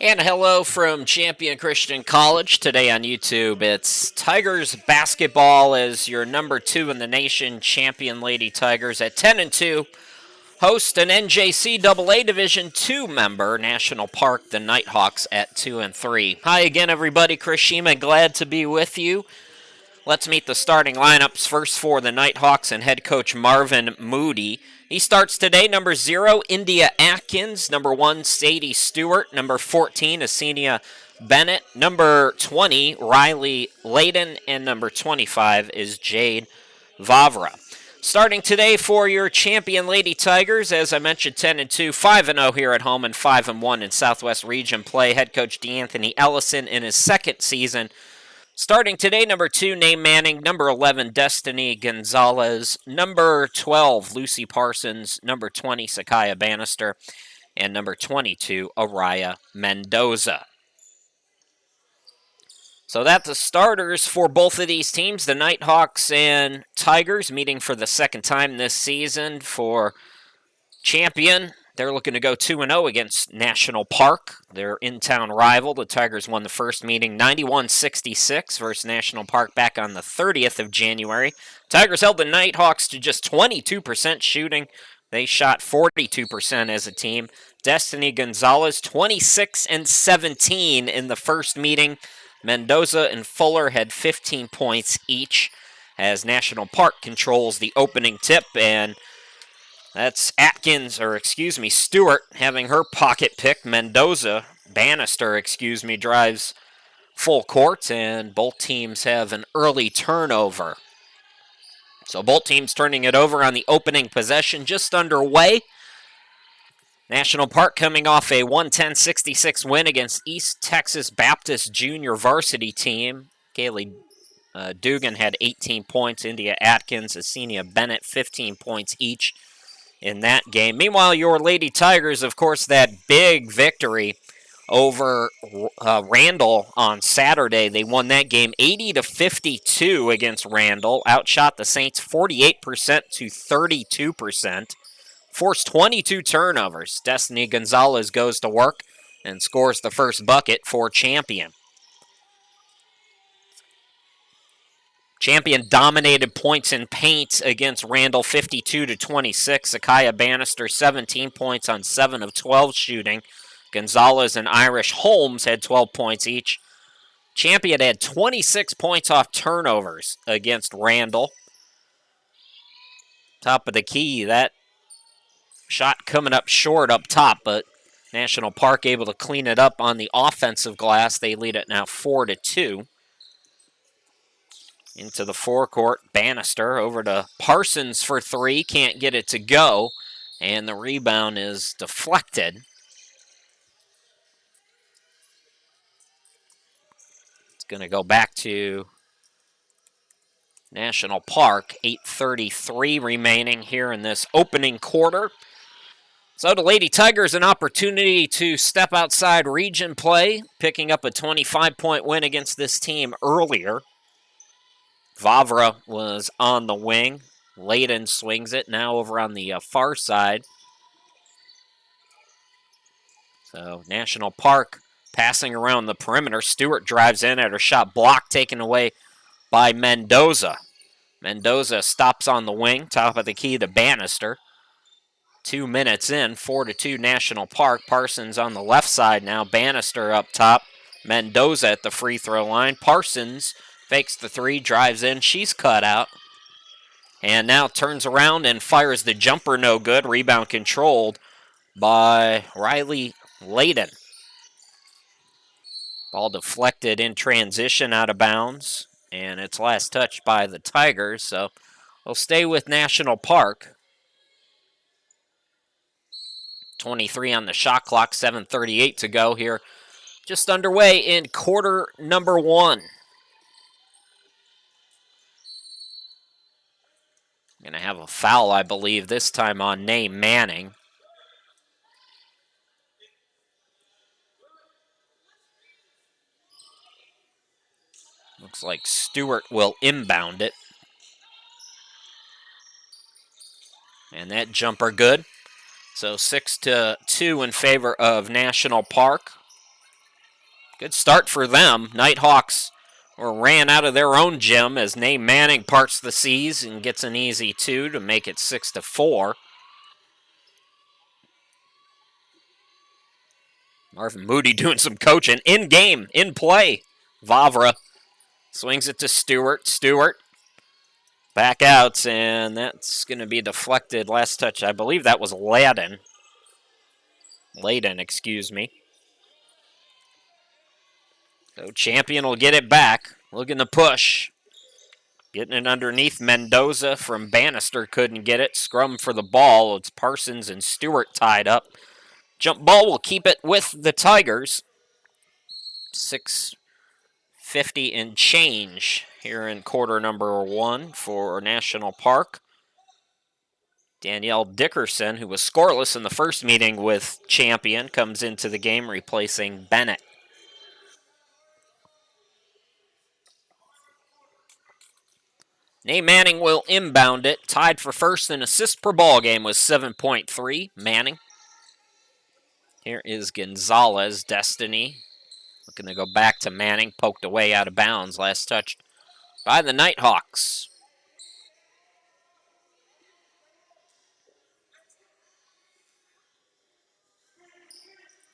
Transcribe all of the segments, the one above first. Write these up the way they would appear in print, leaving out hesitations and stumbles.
And hello from Champion Christian College. Today on YouTube, it's Tigers basketball as your number 2 in the nation, Champion Lady Tigers at 10-2 host an NJCAA Division II member, National Park, the Nighthawks at 2-3. Hi again, everybody. Chris Shima, glad to be with you. Let's meet the starting lineups first for the Nighthawks and head coach Marvin Moody. He starts today, number 0, India Atkins, number 1, Sadie Stewart, number 14, Asenia Bennett, number 20, Riley Layden, and number 25 is Jade Vavra. Starting today for your Champion Lady Tigers, as I mentioned, 10-2, 5-0 here at home and 5-1 in Southwest Region play. Head coach DeAnthony Ellison in his second season. Starting today, number 2, Name Manning, number 11, Destiny Gonzalez, number 12, Lucy Parsons, number 20, Sakaya Bannister, and number 22, Araya Mendoza. So that's the starters for both of these teams, the Nighthawks and Tigers, meeting for the second time this season for Champion. They're looking to go 2-0 against National Park, their in-town rival. The Tigers won the first meeting 91-66 versus National Park back on the 30th of January. Tigers held the Nighthawks to just 22% shooting. They shot 42% as a team. Destiny Gonzalez, 26-17 in the first meeting. Mendoza and Fuller had 15 points each as National Park controls the opening tip, and that's Stewart having her pocket pick. Mendoza, Bannister, drives full court, and both teams have an early turnover. So both teams turning it over on the opening possession, just underway. National Park coming off a 110-66 win against East Texas Baptist Junior varsity team. Kaylee Dugan had 18 points. India Atkins, Asenia Bennett, 15 points each in that game. Meanwhile, your Lady Tigers, of course, that big victory over Randall on Saturday. They won that game 80-52 against Randall. Outshot the Saints 48% to 32%. Forced 22 turnovers. Destiny Gonzalez goes to work and scores the first bucket for Champion. Champion dominated points in paint against Randall 52-26. Sakaya Bannister 17 points on 7 of 12 shooting. Gonzalez and Irish Holmes had 12 points each. Champion had 26 points off turnovers against Randall. Top of the key, that shot coming up short up top, but National Park able to clean it up on the offensive glass. They lead it now 4-2. Into the forecourt, Bannister over to Parsons for 3. Can't get it to go, and the rebound is deflected. It's going to go back to National Park. 8:33 remaining here in this opening quarter. So the Lady Tigers an opportunity to step outside region play, picking up a 25-point win against this team earlier. Vavra was on the wing. Layden swings it, now over on the far side. So National Park passing around the perimeter. Stewart drives in at her shot blocked, taken away by Mendoza. Mendoza stops on the wing, top of the key to Bannister. 2 minutes in, 4-2 National Park. Parsons on the left side now. Bannister up top. Mendoza at the free throw line. Parsons fakes the 3, drives in. She's cut out. And now turns around and fires the jumper, no good. Rebound controlled by Riley Layden. Ball deflected in transition out of bounds. And it's last touched by the Tigers. So we'll stay with National Park. 23 on the shot clock, 7:38 to go here. Just underway in quarter number 1. Going to have a foul, I believe, this time on Name Manning. Looks like Stewart will inbound it. And that jumper good. So 6-2 in favor of National Park. Good start for them. Nighthawks ran out of their own gym as Nate Manning parts the seas and gets an easy 2 to make it 6-4. Marvin Moody doing some coaching in game, in play. Vavra swings it to Stewart. Stewart back out, and that's going to be deflected. Last touch, I believe that was Layden, excuse me. So Champion will get it back. Looking to push. Getting it underneath Mendoza from Bannister. Couldn't get it. Scrum for the ball. It's Parsons and Stewart tied up. Jump ball will keep it with the Tigers. 6:50 and change here in quarter number 1 for National Park. Danielle Dickerson, who was scoreless in the first meeting with Champion, comes into the game replacing Bennett. Nate Manning will inbound it. Tied for first in assists per ball game with 7.3. Manning. Here is Gonzalez. Destiny looking to go back to Manning. Poked away out of bounds. Last touched by the Nighthawks.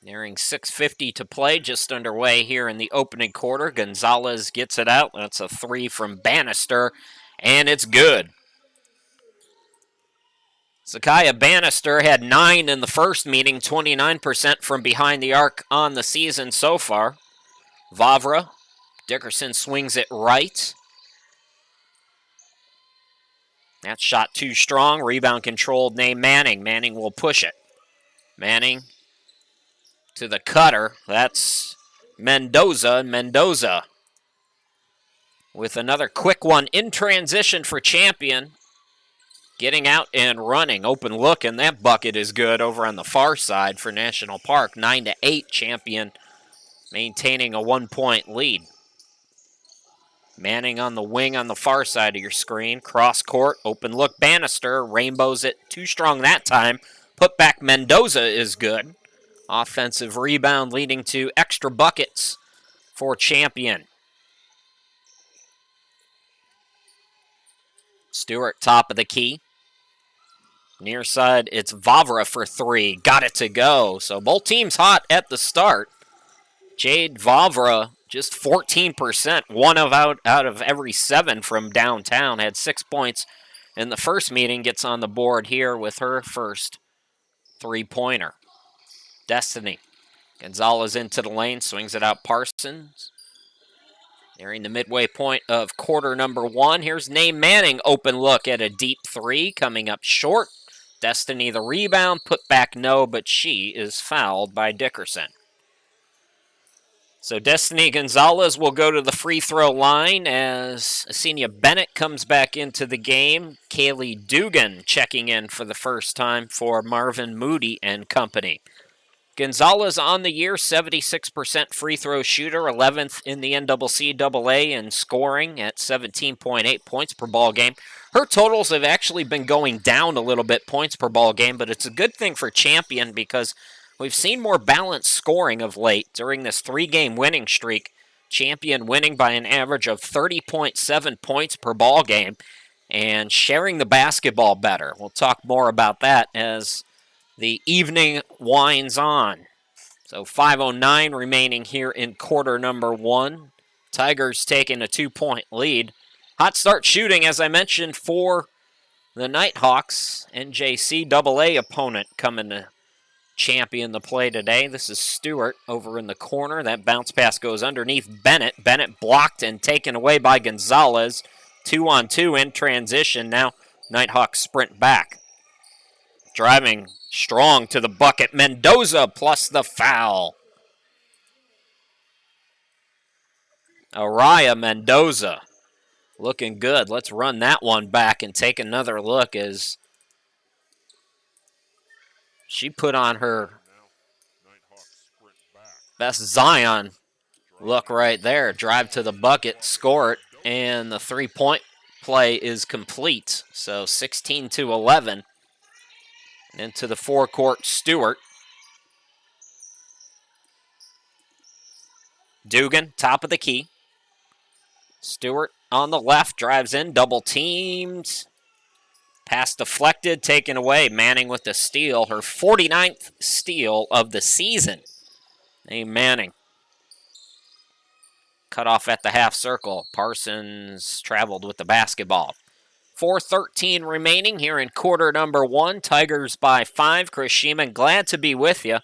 Nearing 6:50 to play, just underway here in the opening quarter. Gonzalez gets it out. That's a 3 from Bannister, and it's good. Zakiah Bannister had 9 in the first meeting, 29% from behind the arc on the season so far. Vavra, Dickerson swings it right. That shot too strong. Rebound controlled, Nate Manning. Manning will push it. Manning to the cutter. That's Mendoza. Mendoza with another quick one in transition for Champion. Getting out and running. Open look, and that bucket is good over on the far side for National Park. 9-8, Champion maintaining a 1-point lead. Manning on the wing on the far side of your screen. Cross court, open look Bannister. Rainbows it too strong that time. Put back Mendoza is good. Offensive rebound leading to extra buckets for Champion. Stewart top of the key. Near side, it's Vavra for 3. Got it to go. So both teams hot at the start. Jade Vavra, just 14%. One out of every 7 from downtown. Had 6 points in the first meeting. Gets on the board here with her first 3-pointer. Destiny. Gonzalez into the lane. Swings it out Parsons. Nearing the midway point of quarter number 1. Here's Nate Manning. Open look at a deep 3. Coming up short. Destiny the rebound, put back no, but she is fouled by Dickerson. So Destiny Gonzalez will go to the free throw line as Asenia Bennett comes back into the game. Kaylee Dugan checking in for the first time for Marvin Moody and company. Gonzalez on the year, 76% free throw shooter, 11th in the NCAA in scoring at 17.8 points per ball game. Her totals have actually been going down a little bit, points per ball game, but it's a good thing for Champion because we've seen more balanced scoring of late during this 3-game winning streak. Champion winning by an average of 30.7 points per ball game and sharing the basketball better. We'll talk more about that as the evening winds on. So 5:09 remaining here in quarter number 1. Tigers taking a 2-point lead. Hot start shooting, as I mentioned, for the Nighthawks. NJCAA opponent coming to Champion the play today. This is Stewart over in the corner. That bounce pass goes underneath Bennett. Bennett blocked and taken away by Gonzalez. 2-on-2 in transition. Now Nighthawks sprint back. Driving strong to the bucket. Mendoza plus the foul. Araya Mendoza looking good. Let's run that one back and take another look as she put on her best Zion look right there. Drive to the bucket, score it, and the 3-point play is complete. So 16-11. Into the forecourt, Stewart. Dugan, top of the key. Stewart on the left, drives in, double teamed. Pass deflected, taken away. Manning with the steal, her 49th steal of the season. Hey, Manning. Cut off at the half circle. Parsons traveled with the basketball. 4:13 remaining here in quarter number 1. Tigers by 5. Chris Sheeman, glad to be with you.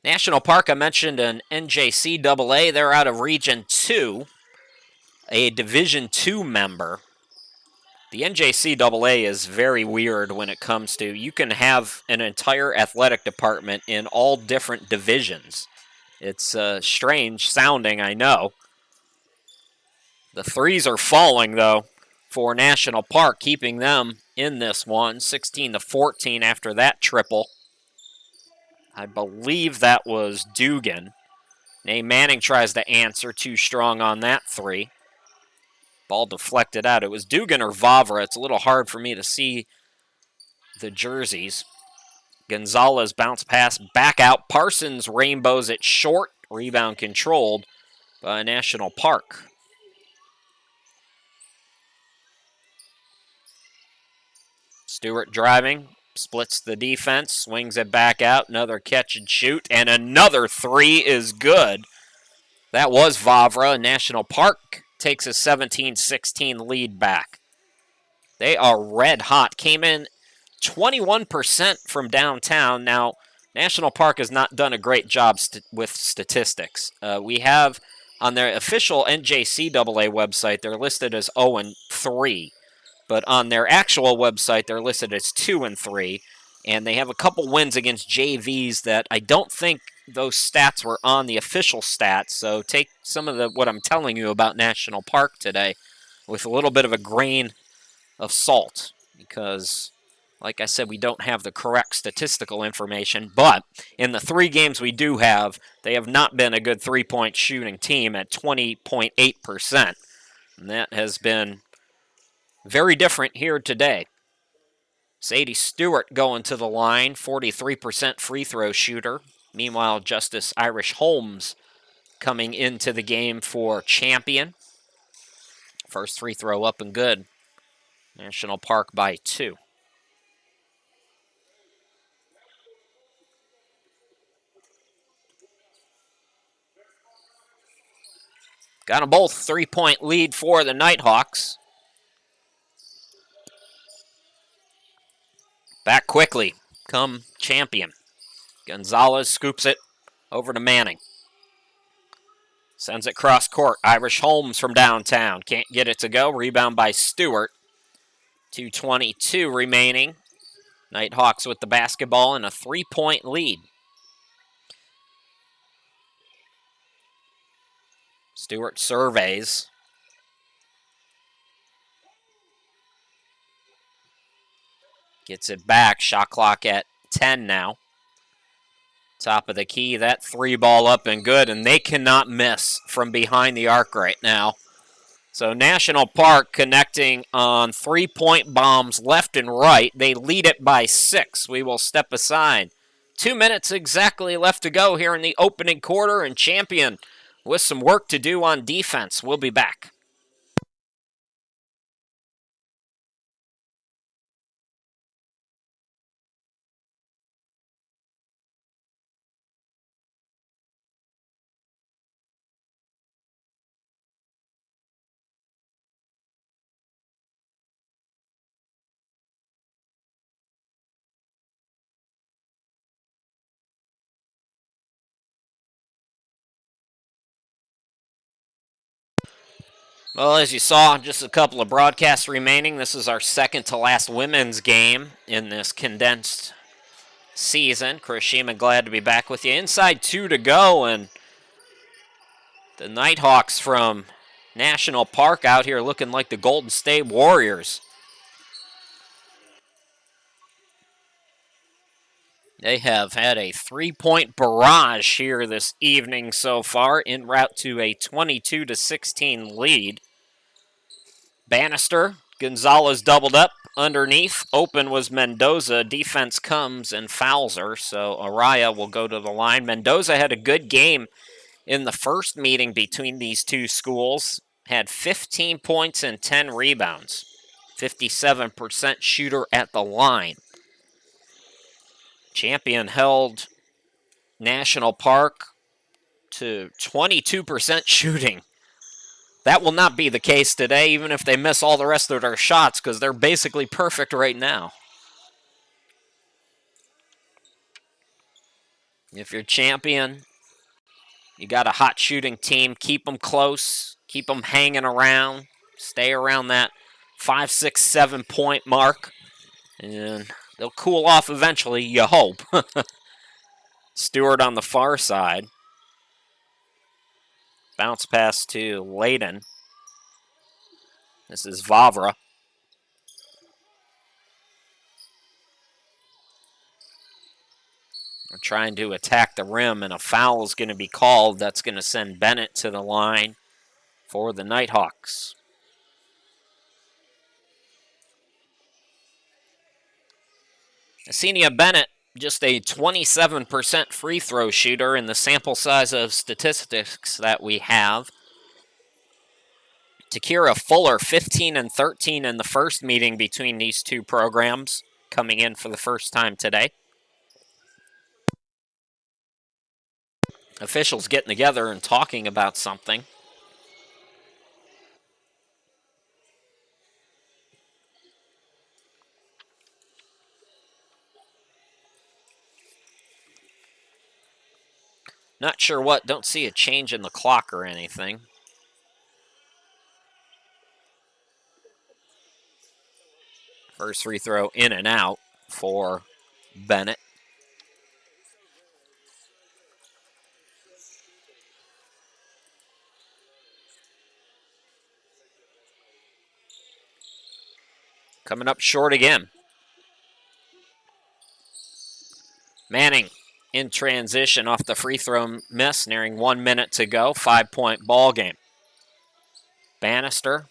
National Park, I mentioned an NJCAA. They're out of Region 2, a Division 2 member. The NJCAA is very weird when it comes to, you can have an entire athletic department in all different divisions. It's strange sounding, I know. The threes are falling, though, for National Park, keeping them in this one, 16-14 after that triple. I believe that was Dugan. Nay, Manning tries to answer, too strong on that three. Ball deflected out. It was Dugan or Vavra. It's a little hard for me to see the jerseys. Gonzalez bounce pass back out. Parsons rainbows it short. Rebound controlled by National Park. Stewart driving, splits the defense, swings it back out. Another catch and shoot, and another three is good. That was Vavra. National Park takes a 17-16 lead back. They are red hot. Came in 21% from downtown. Now, National Park has not done a great job with statistics. We have on their official NJCAA website, they're listed as 0-3. But on their actual website, they're listed as 2-3. And they have a couple wins against JVs that I don't think those stats were on the official stats. So take some of what I'm telling you about National Park today with a little bit of a grain of salt. Because, like I said, we don't have the correct statistical information. But in the 3 games we do have, they have not been a good three-point shooting team at 20.8%. And that has been very different here today. Sadie Stewart going to the line, 43% free throw shooter. Meanwhile, Justice Irish Holmes coming into the game for Champion. First free throw up and good. National Park by 2. Got them both 3-point lead for the Nighthawks. Back quickly, come Champion. Gonzalez scoops it over to Manning. Sends it cross court. Irish Holmes from downtown. Can't get it to go. Rebound by Stewart. 2:22 remaining. Nighthawks with the basketball and a 3-point lead. Stewart surveys. Gets it back. Shot clock at 10 now. Top of the key. That 3 ball up and good. And they cannot miss from behind the arc right now. So National Park connecting on 3-point bombs left and right. They lead it by 6. We will step aside. 2 minutes exactly left to go here in the opening quarter. And Champion with some work to do on defense. We'll be back. Well, as you saw, just a couple of broadcasts remaining. This is our second to last women's game in this condensed season. Chris Sheeman, glad to be back with you. Inside 2 to go, and the Nighthawks from National Park out here looking like the Golden State Warriors. They have had a 3-point barrage here this evening so far, en route to a 22-16 lead. Bannister Gonzalez doubled up underneath. Open was Mendoza. Defense comes and fouls her, so Araya will go to the line. Mendoza had a good game in the first meeting between these two schools. Had 15 points and 10 rebounds. 57% shooter at the line. Champion held National Park to 22% shooting. That will not be the case today, even if they miss all the rest of their shots, because they're basically perfect right now. If you're Champion, you got a hot shooting team, keep them close, keep them hanging around, stay around that 5, 6, 7 point mark, and they'll cool off eventually, you hope. Stewart on the far side. Bounce pass to Layden. This is Vavra. They're trying to attack the rim, and a foul is going to be called. That's going to send Bennett to the line for the Nighthawks. Asenia Bennett, just a 27% free throw shooter in the sample size of statistics that we have. Takira Fuller, 15 and 13 in the first meeting between these two programs, coming in for the first time today. Officials getting together and talking about something. Not sure what, don't see a change in the clock or anything. First free throw in and out for Bennett. Coming up short again. Manning in transition off the free throw miss, nearing 1 minute to go. 5-point ball game. Bannister.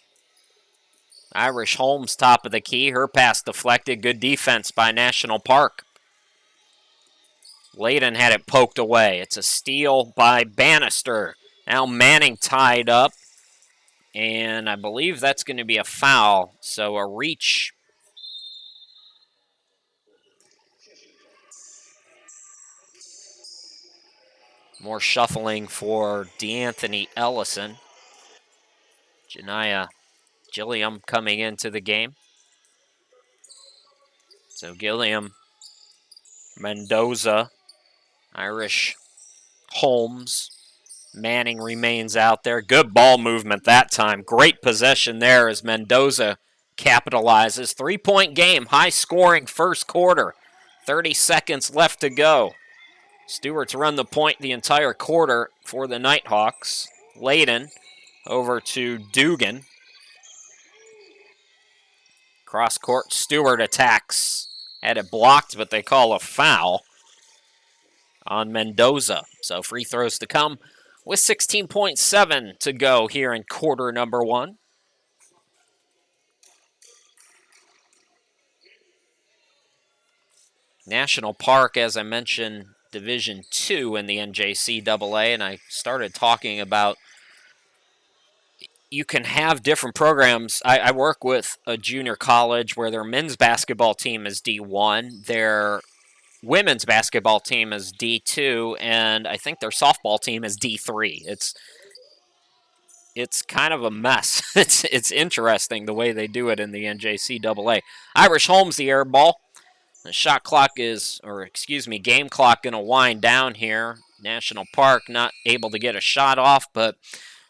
Irish Holmes top of the key. Her pass deflected. Good defense by National Park. Layden had it poked away. It's a steal by Bannister. Now Manning tied up. And I believe that's going to be a foul. So a reach. More shuffling for DeAnthony Ellison. Janiyah Gilliam coming into the game. So Gilliam, Mendoza, Irish Holmes. Manning remains out there. Good ball movement that time. Great possession there as Mendoza capitalizes. 3-point game, high scoring first quarter. 30 seconds left to go. Stewart's run the point the entire quarter for the Nighthawks. Layden over to Dugan. Cross court, Stewart attacks. Had it blocked, but they call a foul on Mendoza. So free throws to come with 16.7 to go here in quarter number one. National Park, as I mentioned, Division II in the NJCAA, and I started talking about you can have different programs. I work with a junior college where their men's basketball team is D1, their women's basketball team is D2, and I think their softball team is D3. It's kind of a mess. It's interesting the way they do it in the NJCAA. Irish Holmes, the air ball. The shot clock is, game clock going to wind down here. National Park not able to get a shot off, but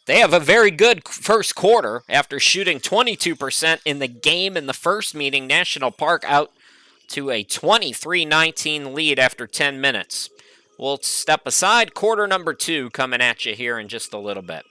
they have a very good first quarter after shooting 22% in the game in the first meeting. National Park out to a 23-19 lead after 10 minutes. We'll step aside. Quarter number two coming at you here in just a little bit.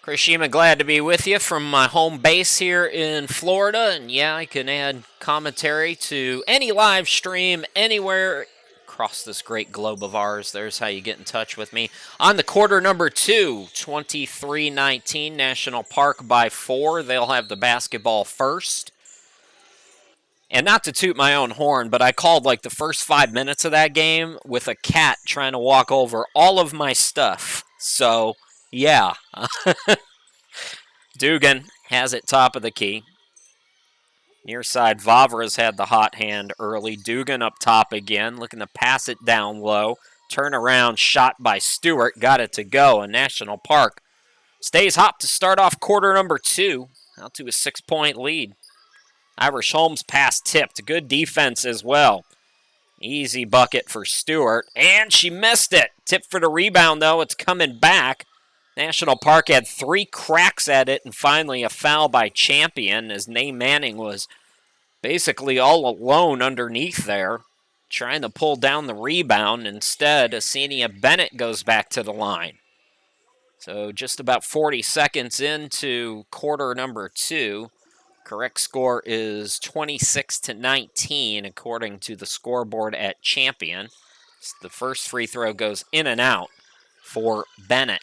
Chris Shima, glad to be with you from my home base here in Florida. And yeah, I can add commentary to any live stream anywhere across this great globe of ours. There's how you get in touch with me. On the quarter number 2, 23-19, National Park by 4. They'll have the basketball first. And not to toot my own horn, but I called like the first 5 minutes of that game with a cat trying to walk over all of my stuff. So, yeah. Dugan has it top of the key. Near side, Vavra's had the hot hand early. Dugan up top again, looking to pass it down low. Turnaround shot by Stewart, got it to go. And National Park stays hot to start off quarter number 2, out to a 6-point lead. Irish Holmes pass tipped. Good defense as well. Easy bucket for Stewart, and she missed it. Tip for the rebound, though. It's coming back. National Park had 3 cracks at it, and finally a foul by Champion as Nay Manning was basically all alone underneath there, trying to pull down the rebound. Instead, Asenia Bennett goes back to the line. So just about 40 seconds into quarter number 2. Correct score is 26-19, according to the scoreboard at Champion. The first free throw goes in and out for Bennett.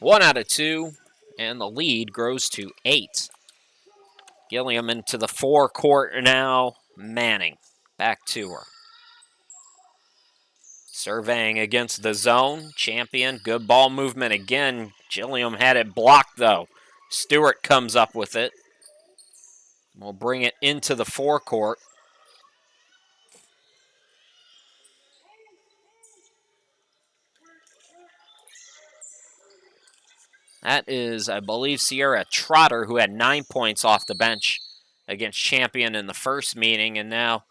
One out of 2, and the lead grows to 8. Gilliam into the forecourt now. Manning back to her. Surveying against the zone. Champion, good ball movement again. Gilliam had it blocked, though. Stewart comes up with it. We'll bring it into the forecourt. That is, I believe, Sierra Trotter, who had 9 points off the bench against Champion in the first meeting, and now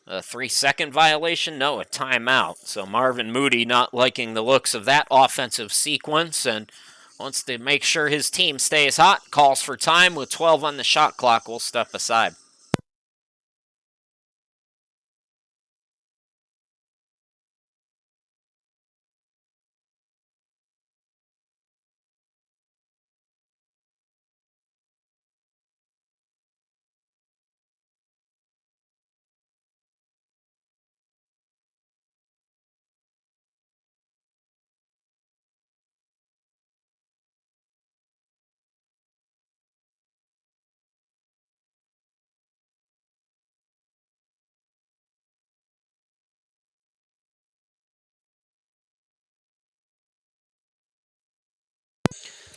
a 3-second violation? No, a timeout. So Marvin Moody not liking the looks of that offensive sequence and wants to make sure his team stays hot. Calls for time with 12 on the shot clock. We'll step aside.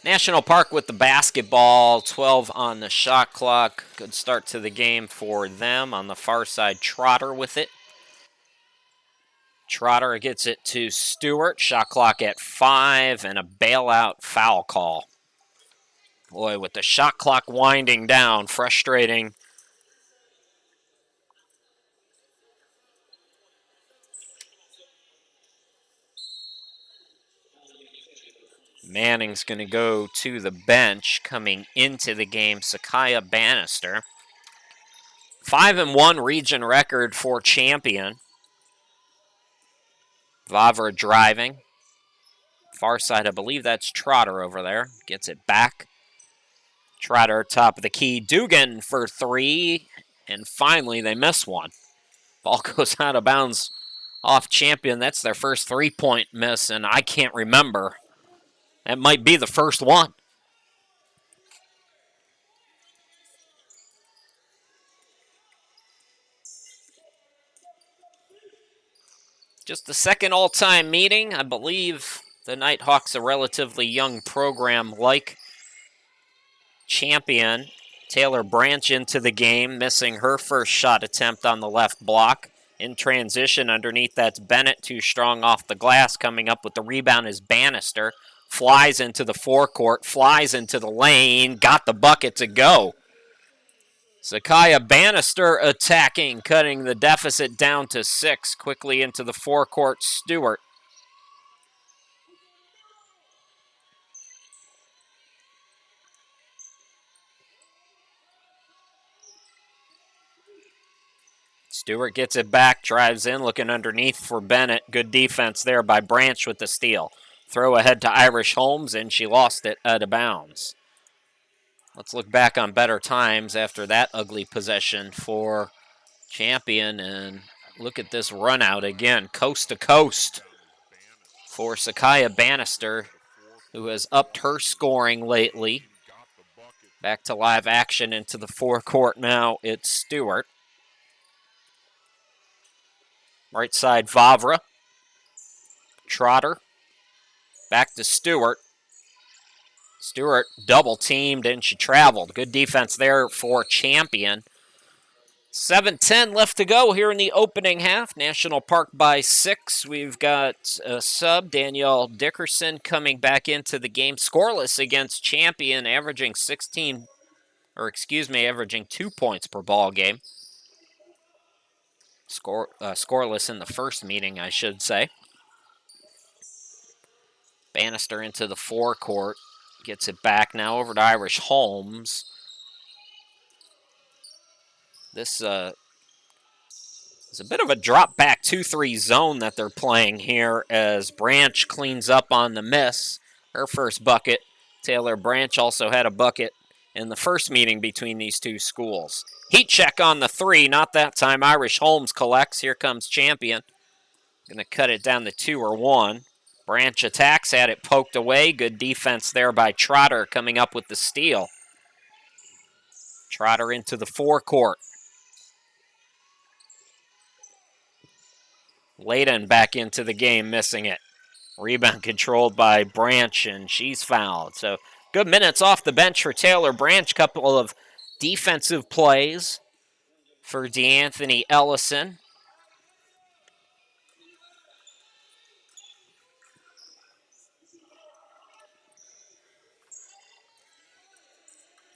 National Park with the basketball, 12 on the shot clock. Good start to the game for them. On the far side, Trotter with it. Trotter gets it to Stewart. Shot clock at 5 and a bailout foul call. Boy, with the shot clock winding down, frustrating. Manning's going to go to the bench. Coming into the game, Sakaya Bannister. 5-1 region record for Champion. Vavra driving. Far side, I believe that's Trotter over there. Gets it back. Trotter top of the key. Dugan for 3. And finally, they miss one. Ball goes out of bounds off Champion. That's their first 3-point miss, and I can't remember. That might be the first one. Just the second all-time meeting. I believe the Nighthawks a relatively young program like Champion. Taylor Branch into the game, missing her first shot attempt on the left block. In transition underneath, that's Bennett, too strong off the glass. Coming up with the rebound is Bannister. Flies into the forecourt, flies into the lane, got the bucket to go. Sakaya Bannister attacking, cutting the deficit down to 6. Quickly into the forecourt, Stewart. Stewart gets it back, drives in, looking underneath for Bennett. Good defense there by Branch with the steal. Throw ahead to Irish Holmes, and she lost it out of bounds. Let's look back on better times after that ugly possession for Champion, and look at this run out again, coast to coast for Sakaya Bannister, who has upped her scoring lately. Back to live action into the forecourt now. It's Stewart. Right side, Vavra. Trotter. Back to Stewart. Stewart double teamed and she traveled. Good defense there for Champion. 7:10 left to go here in the opening half. National Park by 6. We've got a sub, Danielle Dickerson, coming back into the game. Scoreless against Champion, averaging 2 points per ball game. Scoreless in the first meeting, I should say. Bannister into the forecourt. Gets it back now over to Irish Holmes. This is a bit of a drop back 2-3 zone that they're playing here as Branch cleans up on the miss. Her first bucket. Taylor Branch also had a bucket in the first meeting between these two schools. Heat check on the 3, not that time. Irish Holmes collects. Here comes Champion. Going to cut it down to 2 or 1. Branch attacks, had it poked away. Good defense there by Trotter coming up with the steal. Trotter into the forecourt. Layden back into the game, missing it. Rebound controlled by Branch, and she's fouled. So good minutes off the bench for Taylor Branch. Couple of defensive plays for DeAnthony Ellison.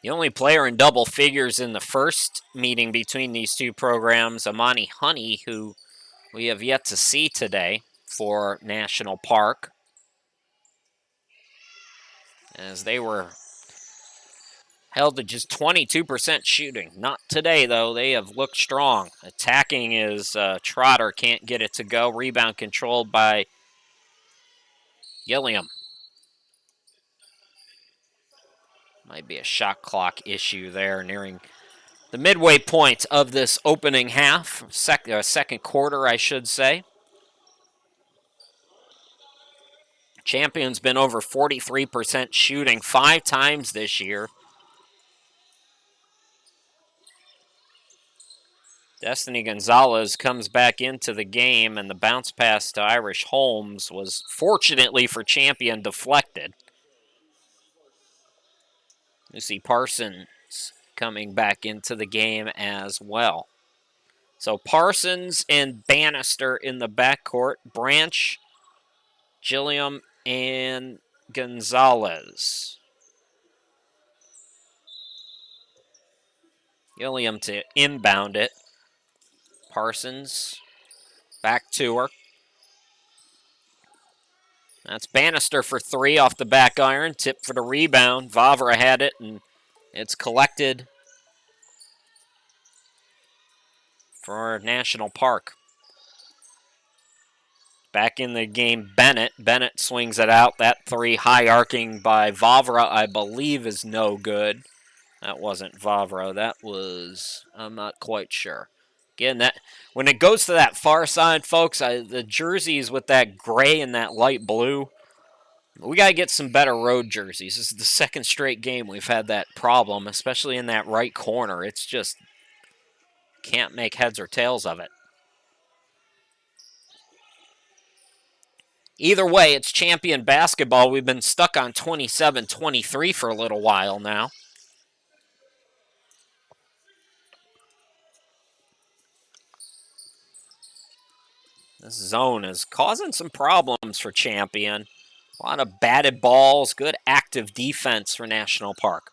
The only player in double figures in the first meeting between these two programs, Amani Honey, who we have yet to see today for National Park, as they were held to just 22% shooting. Not today, though. They have looked strong. Attacking is Trotter, can't get it to go. Rebound controlled by Gilliam. Might be a shot clock issue there, nearing the midway point of this opening half, second quarter, I should say. Champion's been over 43% shooting 5 times this year. Destiny Gonzalez comes back into the game, and the bounce pass to Irish Holmes was, fortunately for Champion, deflected. Lucy Parsons coming back into the game as well. So Parsons and Bannister in the backcourt. Branch, Gilliam, and Gonzalez. Gilliam to inbound it. Parsons back to her. That's Bannister for 3 off the back iron. Tip for the rebound. Vavra had it, and it's collected for National Park. Back in the game, Bennett. Bennett swings it out. That 3 high arcing by Vavra, I believe, is no good. That wasn't Vavra. That was, I'm not quite sure. Again, that when it goes to that far side, folks, the jerseys with that gray and that light blue, we got to get some better road jerseys. This is the second straight game we've had that problem, especially in that right corner. It's just can't make heads or tails of it. Either way, it's Champion basketball. We've been stuck on 27-23 for a little while now. This zone is causing some problems for Champion. A lot of batted balls, good active defense for National Park.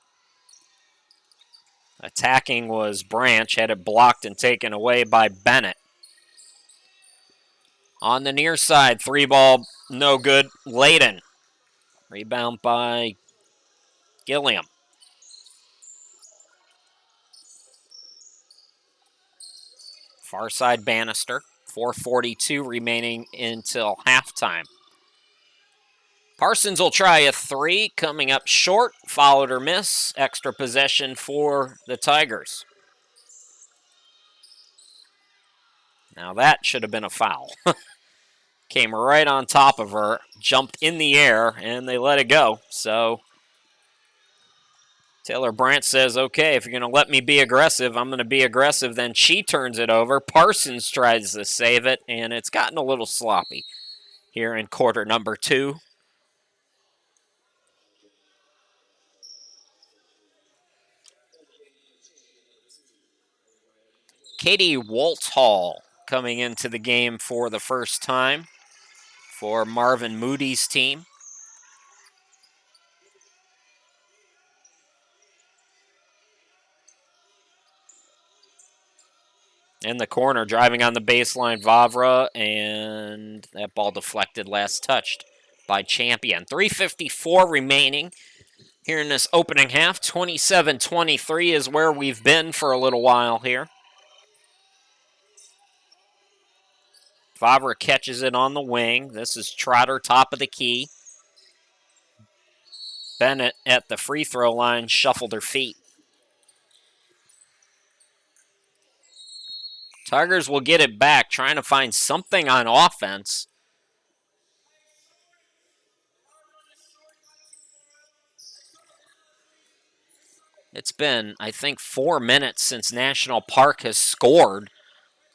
Attacking was Branch, had it blocked and taken away by Bennett. On the near side, 3-ball, no good. Layden. Rebound by Gilliam. Far side Bannister. 4:42 remaining until halftime. Parsons will try a three, coming up short, followed or miss. Extra possession for the Tigers. Now that should have been a foul. Came right on top of her, jumped in the air, and they let it go. So Taylor Brandt says, okay, if you're going to let me be aggressive, I'm going to be aggressive. Then she turns it over. Parsons tries to save it, and it's gotten a little sloppy here in quarter number 2. Katie Walthall coming into the game for the first time for Marvin Moody's team. In the corner, driving on the baseline, Vavra, and that ball deflected, last touched by Champion. 3:54 remaining here in this opening half. 27-23 is where we've been for a little while here. Vavra catches it on the wing. This is Trotter, top of the key. Bennett at the free throw line shuffled her feet. Tigers will get it back, trying to find something on offense. It's been, I think, 4 minutes since National Park has scored,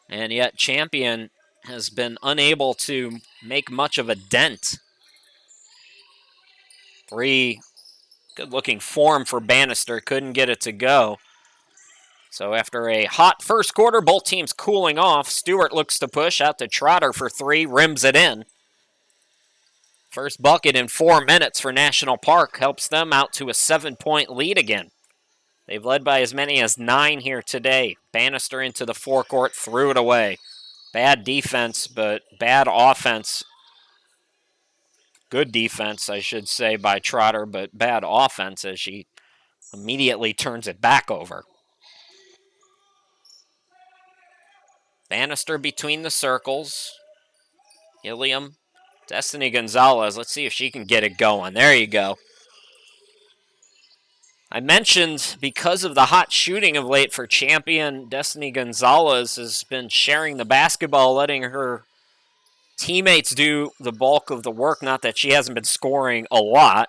and yet Champion has been unable to make much of a dent. 3, good-looking form for Bannister, couldn't get it to go. So after a hot first quarter, both teams cooling off. Stewart looks to push out to Trotter for 3, rims it in. First bucket in 4 minutes for National Park helps them out to a 7-point lead again. They've led by as many as 9 here today. Bannister into the forecourt, threw it away. Bad defense, but bad offense. Good defense, I should say, by Trotter, but bad offense as she immediately turns it back over. Bannister between the circles. Ilium, Destiny Gonzalez. Let's see if she can get it going. There you go. I mentioned because of the hot shooting of late for Champion, Destiny Gonzalez has been sharing the basketball, letting her teammates do the bulk of the work. Not that she hasn't been scoring a lot,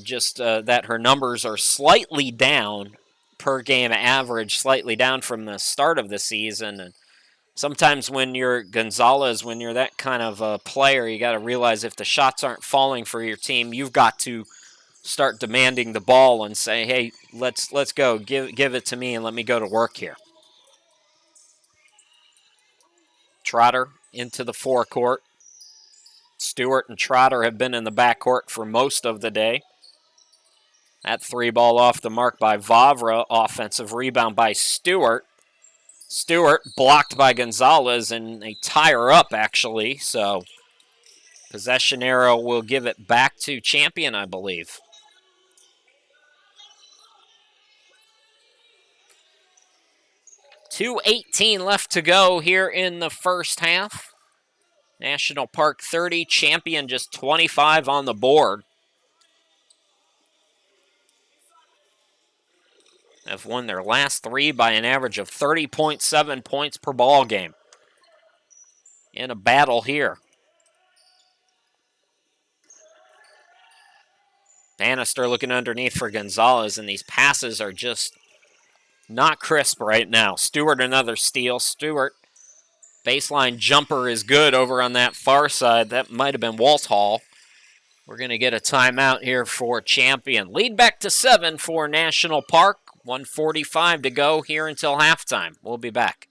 just that her numbers are slightly down per game average, slightly down from the start of the season. And sometimes when you're Gonzalez, when you're that kind of a player, you got to realize if the shots aren't falling for your team, you've got to start demanding the ball and say, hey, let's go, give it to me and let me go to work here. Trotter into the forecourt. Stewart and Trotter have been in the backcourt for most of the day. That 3 ball off the mark by Vavra. Offensive rebound by Stewart. Stewart blocked by Gonzalez, and they tie her up, actually. So possession arrow will give it back to Champion, I believe. .218 left to go here in the first half. National Park 30, Champion just 25 on the board. Have won their last 3 by an average of 30.7 points per ball game. In a battle here. Bannister looking underneath for Gonzalez, and these passes are just not crisp right now. Stewart another steal. Stewart, baseline jumper is good over on that far side. That might have been Walthall. We're going to get a timeout here for Champion. Lead back to 7 for National Park. 1:45 to go here until halftime. We'll be back.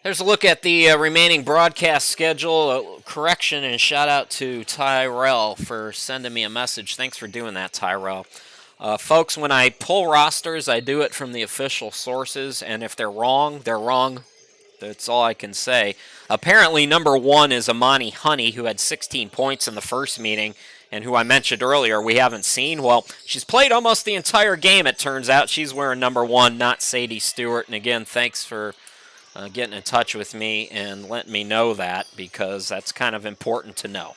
There's a look at the remaining broadcast schedule. Correction and shout out to Tyrell for sending me a message. Thanks for doing that, Tyrell. Folks, when I pull rosters, I do it from the official sources, and if they're wrong, they're wrong. That's all I can say. Apparently, number 1 is Amani Honey, who had 16 points in the first meeting, and who I mentioned earlier we haven't seen. Well, she's played almost the entire game, it turns out. She's wearing number 1, not Sadie Stewart. And again, thanks for getting in touch with me and letting me know that, because that's kind of important to know.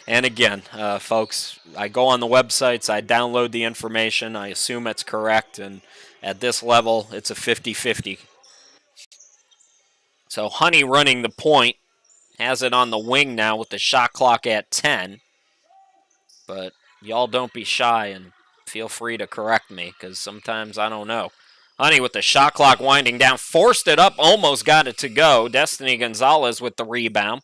And again, folks, I go on the websites, I download the information, I assume it's correct, and at this level, it's a 50-50. So Honey running the point, has it on the wing now with the shot clock at 10. But y'all don't be shy and feel free to correct me, because sometimes I don't know. Honey with the shot clock winding down, forced it up, almost got it to go. Destiny Gonzalez with the rebound.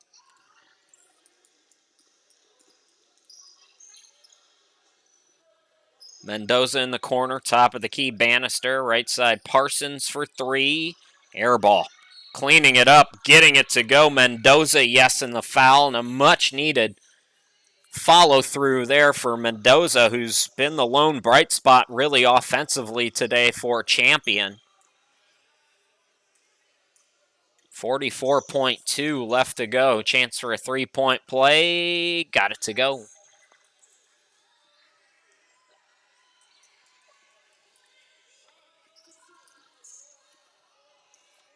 Mendoza in the corner, top of the key, Bannister, right side, Parsons for 3. Air ball. Cleaning it up, getting it to go. Mendoza, yes, in the foul, and a much needed follow through there for Mendoza, who's been the lone bright spot really offensively today for Champion. 44.2 left to go. Chance for a 3-point play. Got it to go.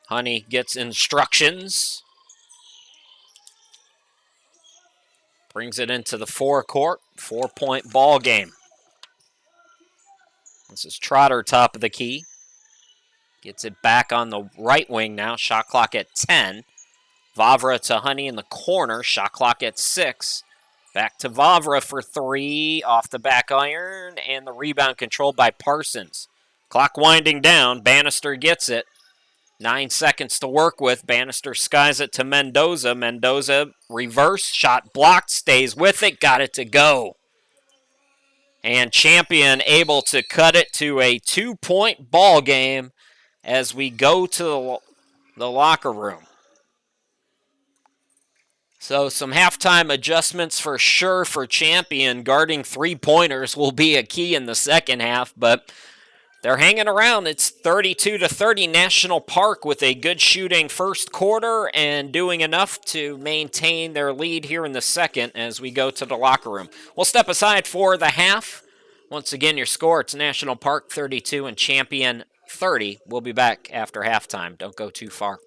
Honey gets instructions. Brings it into the forecourt. 4-point ball game. This is Trotter, top of the key. Gets it back on the right wing now. Shot clock at 10. Vavra to Honey in the corner. Shot clock at 6. Back to Vavra for 3. Off the back iron. And the rebound controlled by Parsons. Clock winding down. Bannister gets it. 9 seconds to work with. Bannister skies it to Mendoza. Mendoza reverse. Shot blocked. Stays with it. Got it to go. And Champion able to cut it to a 2-point ball game as we go to the locker room. So some halftime adjustments for sure for Champion. Guarding three-pointers will be a key in the second half, but they're hanging around. It's 32-30 National Park with a good shooting first quarter and doing enough to maintain their lead here in the second as we go to the locker room. We'll step aside for the half. Once again, your score, it's National Park 32 and Champion 30. We'll be back after halftime. Don't go too far.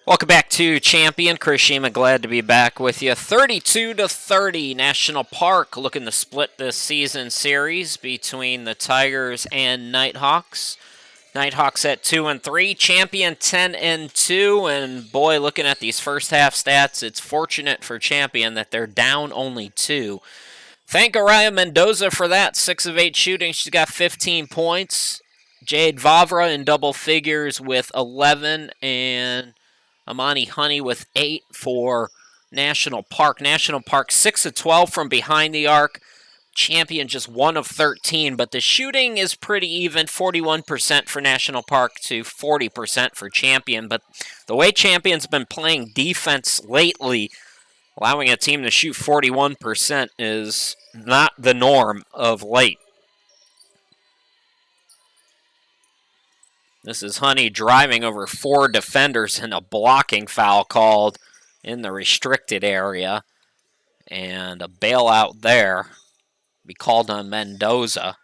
Welcome back to Champion. Chris Shima, glad to be back with you. 32-30, National Park looking to split this season series between the Tigers and Nighthawks. Nighthawks at 2-3, Champion 10-2, and boy, looking at these first half stats, it's fortunate for Champion that they're down only 2. Thank Araya Mendoza for that. 6 of 8 shooting. She's got 15 points. Jade Vavra in double figures with 11, and Amani Honey with 8 for National Park. National Park 6 of 12 from behind the arc. Champion just 1 of 13, but the shooting is pretty even, 41% for National Park to 40% for Champion. But the way Champion's been playing defense lately, allowing a team to shoot 41% is not the norm of late. This is Honey driving over 4 defenders and a blocking foul called in the restricted area. And a bailout there. Be called on Mendoza.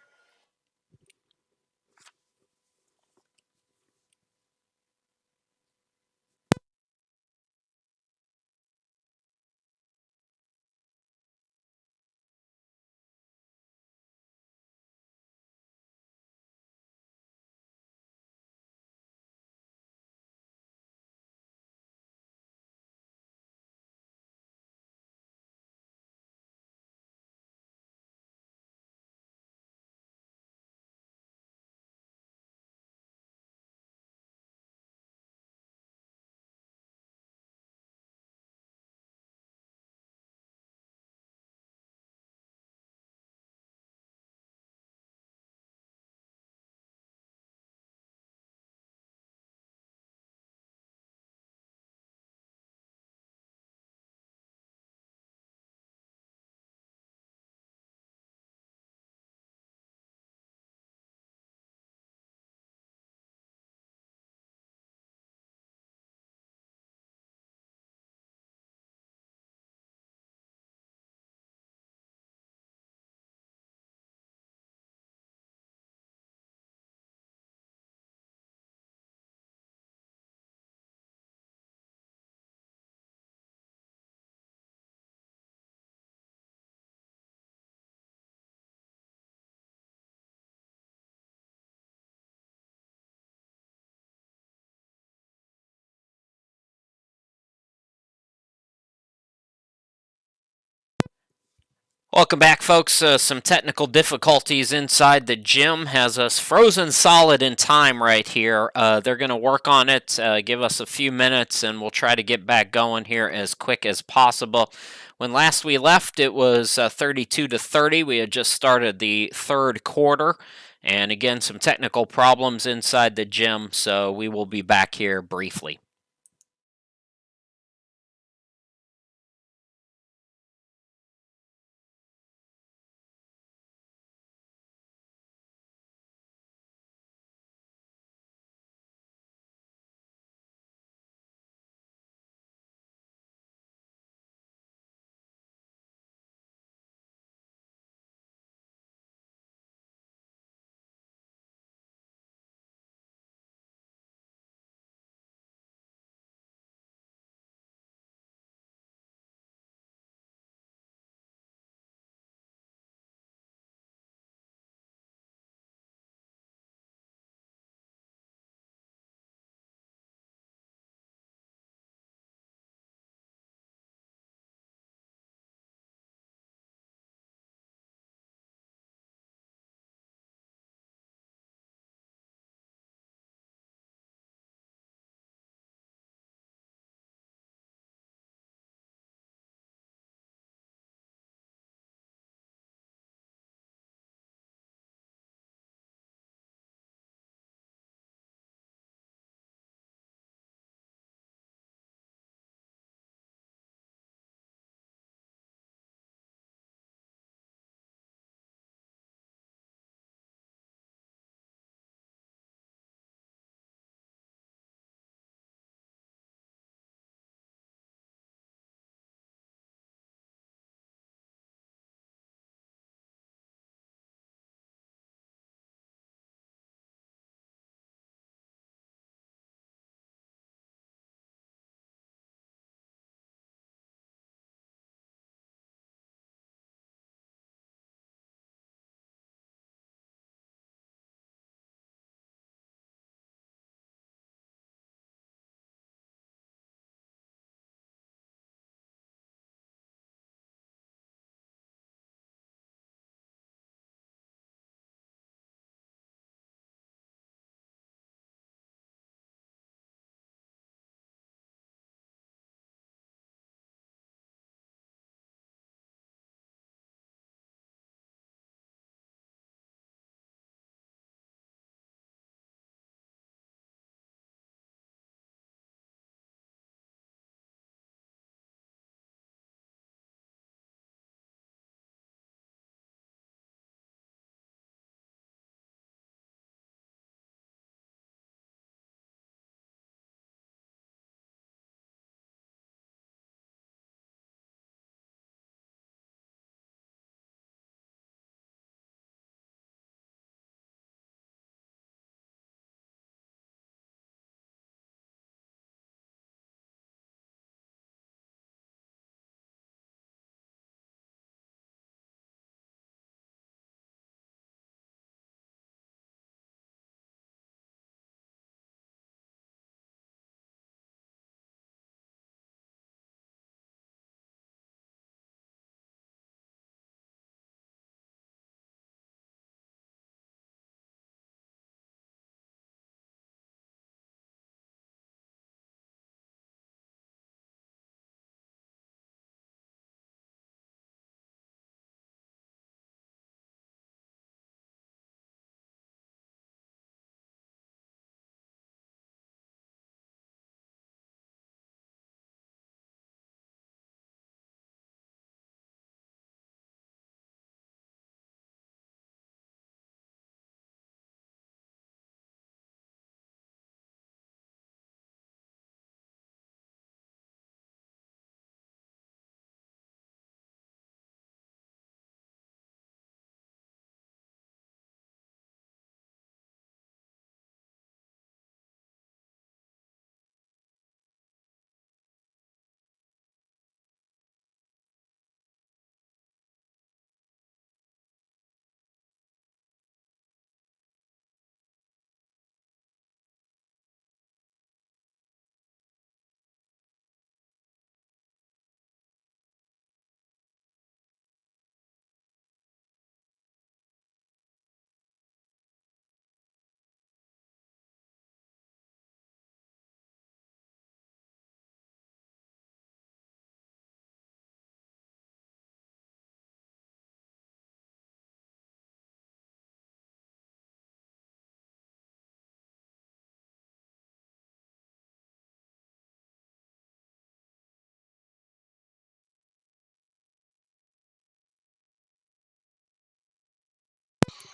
Welcome back, folks. Some technical difficulties inside the gym has us frozen solid in time right here. They're going to work on it, give us a few minutes, and we'll try to get back going here as quick as possible. When last we left, it was 32-30. We had just started the third quarter. And again, some technical problems inside the gym, so we will be back here briefly.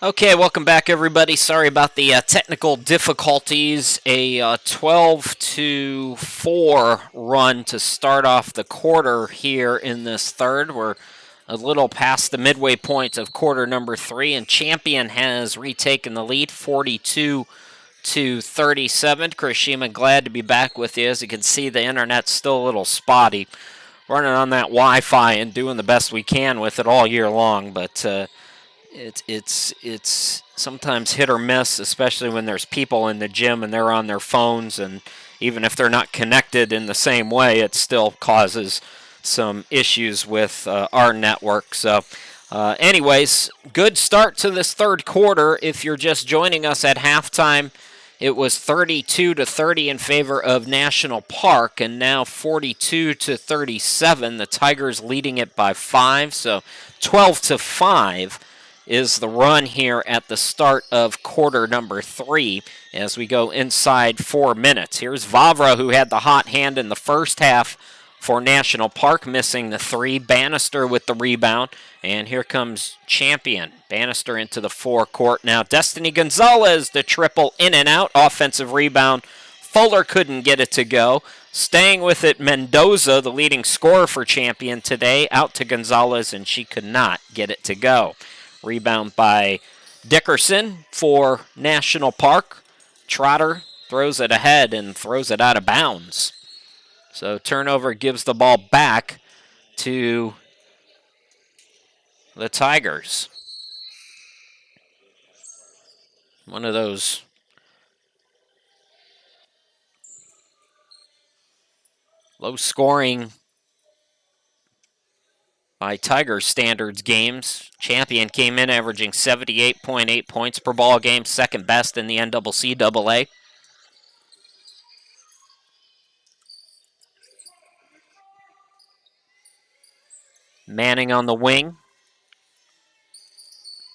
Okay, welcome back, everybody. Sorry about the technical difficulties. A 12-4 run to start off the quarter here in this third. We're a little past the midway point of quarter number 3, and Champion has retaken the lead, 42-37. Chris Shima, glad to be back with you. As you can see, the internet's still a little spotty. Running on that Wi-Fi and doing the best we can with it all year long, but it's sometimes hit or miss, especially when there's people in the gym and they're on their phones, and even if they're not connected in the same way, it still causes some issues with our network. So anyways, good start to this third quarter. If you're just joining us at halftime, it was 32-30 in favor of National Park, and now 42-37. The Tigers leading it by 5, so 12-5 is the run here at the start of quarter number 3 as we go inside 4 minutes. Here's Vavra, who had the hot hand in the first half for National Park, missing the 3. Bannister with the rebound, and here comes Champion. Bannister into the forecourt now. Destiny Gonzalez, the triple in and out, offensive rebound. Fuller couldn't get it to go. Staying with it, Mendoza, the leading scorer for Champion today, out to Gonzalez, and she could not get it to go. Rebound by Dickerson for National Park. Trotter throws it ahead and throws it out of bounds. So turnover gives the ball back to the Tigers. One of those low-scoring by Tigers standards games. Champion came in averaging 78.8 points per ball game, second best in the NCCAA. Manning on the wing.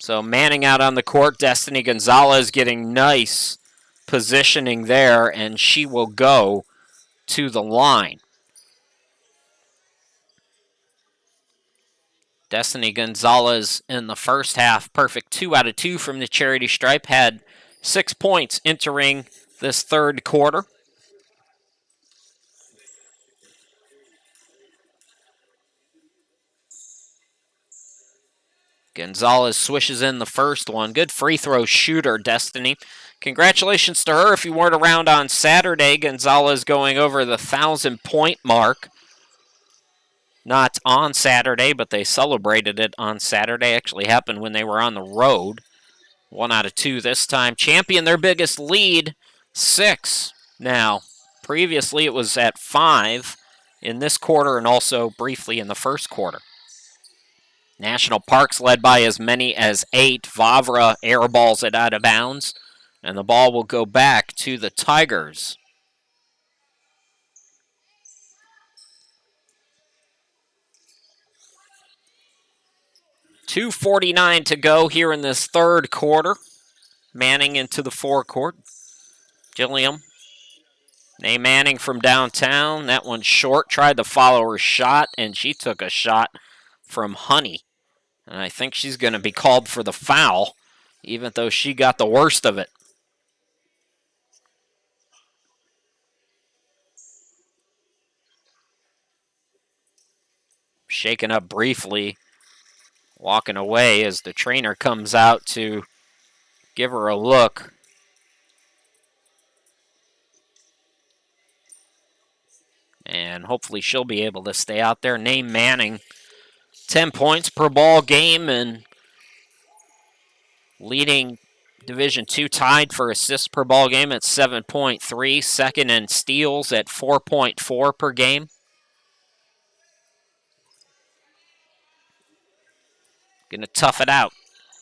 So Manning out on the court. Destiny Gonzalez getting nice positioning there, and she will go to the line. Destiny Gonzalez in the first half, perfect 2 out of 2 from the charity stripe, had 6 points entering this third quarter. Gonzalez swishes in the first one. Good free throw shooter, Destiny. Congratulations to her. If you weren't around on Saturday, Gonzalez going over the 1,000-point mark. Not on Saturday, but they celebrated it on Saturday. Actually happened when they were on the road. 1 out of 2 this time. Champion, their biggest lead, 6 now. Previously, it was at 5 in this quarter and also briefly in the first quarter. National Park's led by as many as 8. Vavra airballs it out of bounds, and the ball will go back to the Tigers. .249 to go here in this third quarter. Manning into the forecourt. Gilliam. Nay Manning from downtown. That one's short. Tried to follow her shot, and she took a shot from Honey. And I think she's going to be called for the foul, even though she got the worst of it. Shaken up briefly, walking away as the trainer comes out to give her a look. And hopefully she'll be able to stay out there. Nay Manning, 10 points per ball game and leading Division II, tied for assists per ball game at 7.3. Second in steals at 4.4 per game. Going to tough it out,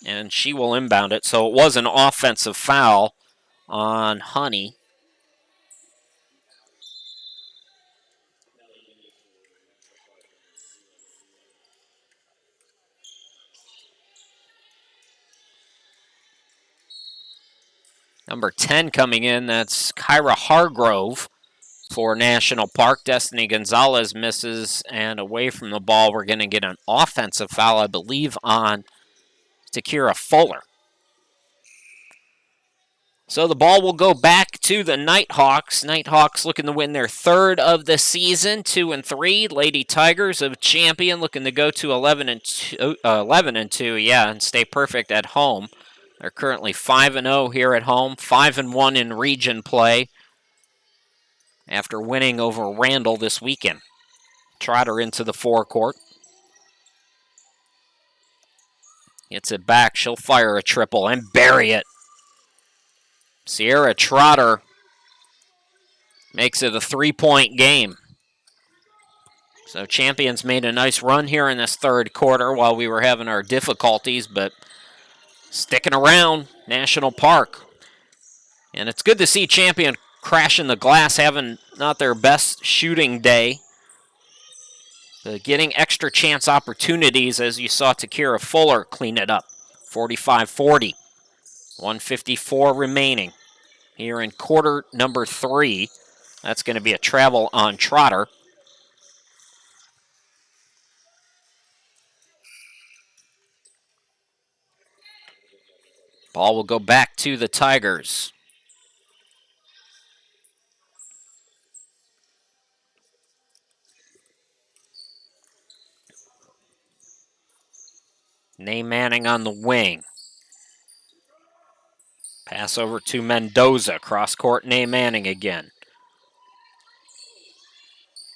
and she will inbound it. So it was an offensive foul on Honey. Number 10 coming in, that's Kyra Hargrove for National Park. Destiny Gonzalez misses, and away from the ball, we're going to get an offensive foul, I believe, on Takira Fuller. So the ball will go back to the Nighthawks. Nighthawks looking to win their third of the season, 2-3. Lady Tigers of Champion looking to go to 11-2, yeah, and stay perfect at home. They're currently 5-0 here at home, 5-1 in region play after winning over Randall this weekend. Trotter into the forecourt. Gets it back. She'll fire a triple and bury it. Sierra Trotter makes it a 3-point game. So Champions made a nice run here in this third quarter while we were having our difficulties, but sticking around, National Park. And it's good to see Champion crashing the glass, having not their best shooting day. But getting extra chance opportunities, as you saw Takira Fuller clean it up. 45-40. 154 remaining here in quarter number 3. That's going to be a travel on Trotter. Ball will go back to the Tigers. Nay Manning on the wing. Pass over to Mendoza. Cross court, Nay Manning again.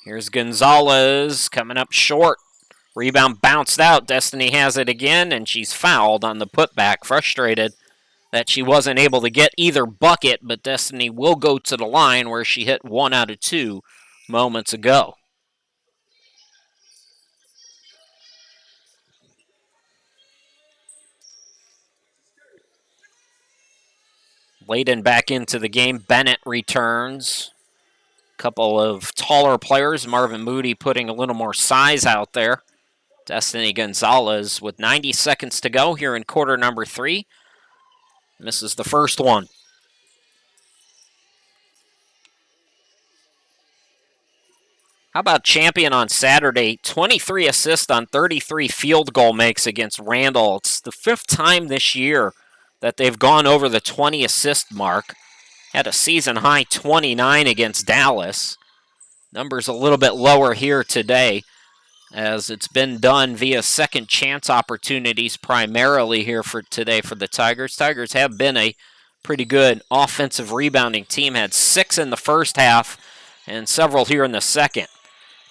Here's Gonzalez coming up short. Rebound bounced out. Destiny has it again, and she's fouled on the putback. Frustrated that she wasn't able to get either bucket, but Destiny will go to the line where she hit 1 out of 2 moments ago. Layden back into the game. Bennett returns. Couple of taller players. Marvin Moody putting a little more size out there. Destiny Gonzalez with 90 seconds to go here in quarter number 3. Misses the first one. How about Champion on Saturday? 23 assists on 33 field goal makes against Randall. It's the 5th time this year that they've gone over the 20 assist mark. Had a season high 29 against Dallas. Numbers a little bit lower here today, as it's been done via second chance opportunities primarily here for today for the Tigers. Tigers have been a pretty good offensive rebounding team. Had 6 in the first half and several here in the second.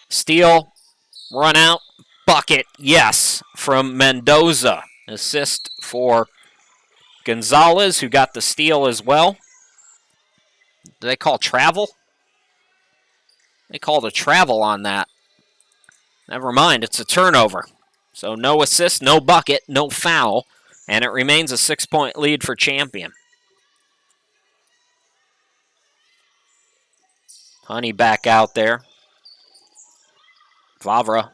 Steal, run out, bucket, yes, from Mendoza. Assist for Gonzalez, who got the steal as well. Do they call travel? They called a travel on that. Never mind, it's a turnover. So no assist, no bucket, no foul, and it remains a 6-point lead for Champion. Honey back out there. Vavra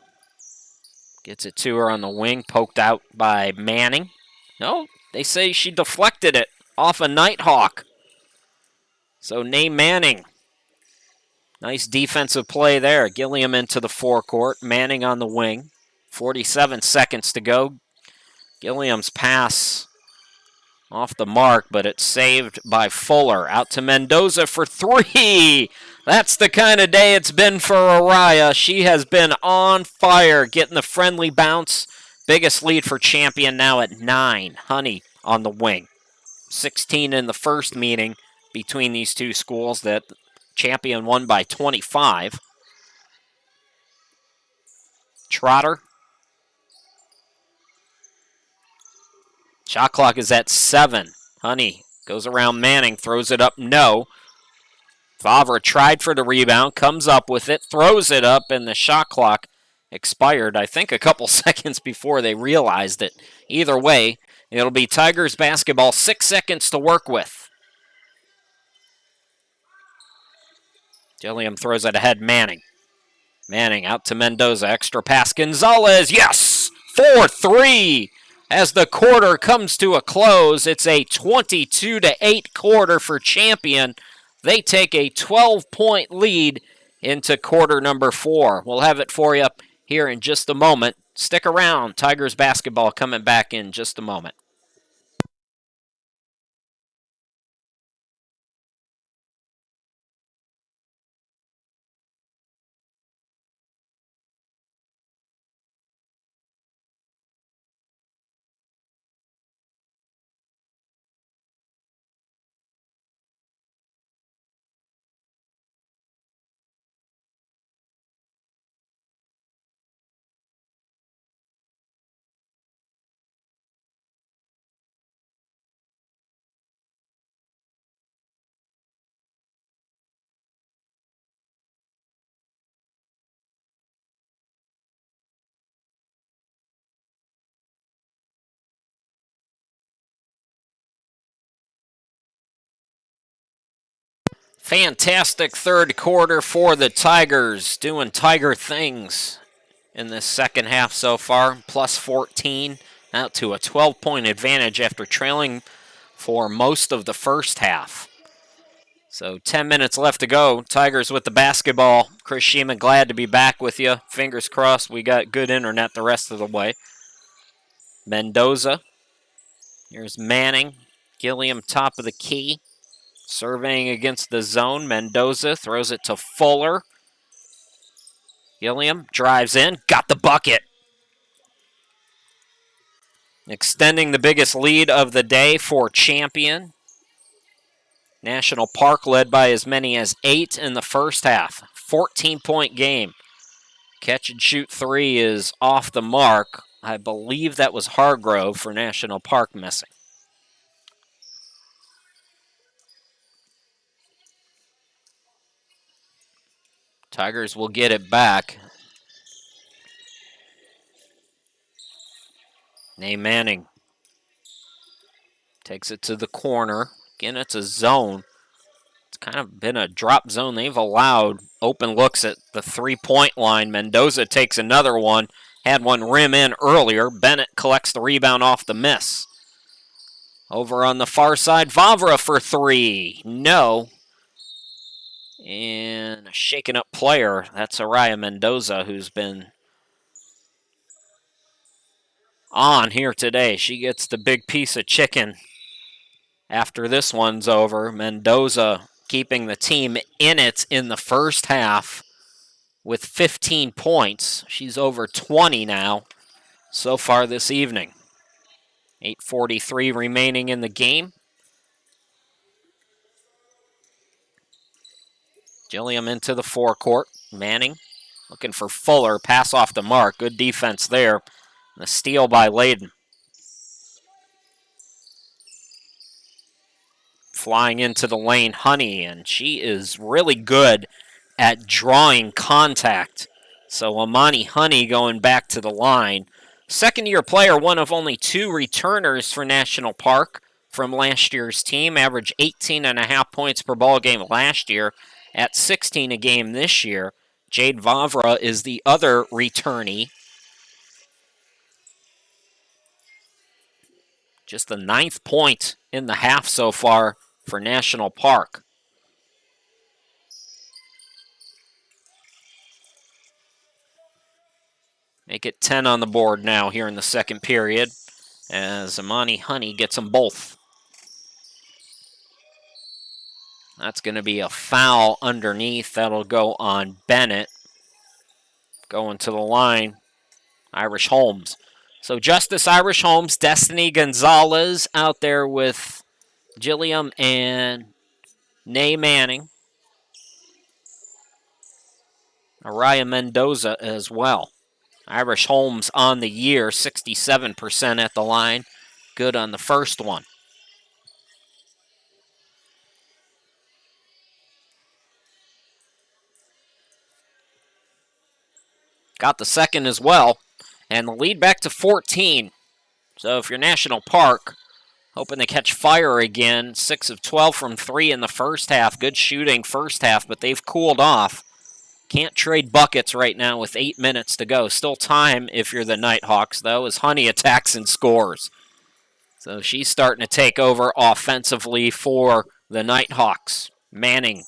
gets it to her on the wing, poked out by Manning. No, they say she deflected it off a Nighthawk. So Nay Manning. Nice defensive play there. Gilliam into the forecourt. Manning on the wing. 47 seconds to go. Gilliam's pass off the mark, but it's saved by Fuller. Out to Mendoza for 3. That's the kind of day it's been for Araya. She has been on fire, getting the friendly bounce. Biggest lead for Champion now at 9. Honey on the wing. 16 in the first meeting between these two schools that Champion won by 25. Trotter. Shot clock is at 7. Honey goes around Manning, throws it up, no. Vavra tried for the rebound, comes up with it, throws it up, and the shot clock expired, I think, a couple seconds before they realized it. Either way, it'll be Tigers basketball, 6 seconds to work with. Gilliam throws it ahead, Manning. Manning out to Mendoza, extra pass, Gonzalez, yes! 4-3! As the quarter comes to a close, it's a 22-8 quarter for Champion. They take a 12-point lead into quarter number 4. We'll have it for you here in just a moment. Stick around. Tigers basketball coming back in just a moment. Fantastic third quarter for the Tigers, doing Tiger things in this second half so far. Plus 14, out to a 12-point advantage after trailing for most of the first half. So 10 minutes left to go. Tigers with the basketball. Chris Sheeman, glad to be back with you. Fingers crossed we got good internet the rest of the way. Mendoza. Here's Manning. Gilliam top of the key. Surveying against the zone. Mendoza throws it to Fuller. Gilliam drives in. Got the bucket. Extending the biggest lead of the day for Champion. National Park led by as many as 8 in the first half. 14-point game. Catch and shoot 3 is off the mark. I believe that was Hargrove for National Park missing. Tigers will get it back. Nay Manning takes it to the corner. Again, it's a zone. It's kind of been a drop zone. They've allowed open looks at the three-point line. Mendoza takes another one. Had one rim in earlier. Bennett collects the rebound off the miss. Over on the far side, Vavra for 3. No. And a shaken up player. That's Araya Mendoza, who's been on here today. She gets the big piece of chicken after this one's over. Mendoza keeping the team in it in the first half with 15 points. She's over 20 now so far this evening. 8:43 remaining in the game. Gilliam into the forecourt. Manning looking for Fuller. Pass off the mark. Good defense there. The steal by Layden. Flying into the lane, Honey, and she is really good at drawing contact. So Amani Honey going back to the line. Second-year player, one of only 2 returners for National Park from last year's team. Averaged 18.5 points per ball game last year, at 16 a game this year. Jade Vavra is the other returnee. Just the 9th point in the half so far for National Park. Make it 10 on the board now here in the second period as Amani Honey gets them both. That's going to be a foul underneath. That'll go on Bennett. Going to the line, Irish Holmes. So Justice Irish Holmes, Destiny Gonzalez out there with Gilliam and Nay Manning. Araya Mendoza as well. Irish Holmes on the year, 67% at the line. Good on the first one. Got the second as well. And the lead back to 14. So if you're National Park, hoping to catch fire again. 6 of 12 from 3 in the first half. Good shooting first half, but they've cooled off. Can't trade buckets right now with 8 minutes to go. Still time if you're the Nighthawks, though, as Honey attacks and scores. So she's starting to take over offensively for the Nighthawks. Manning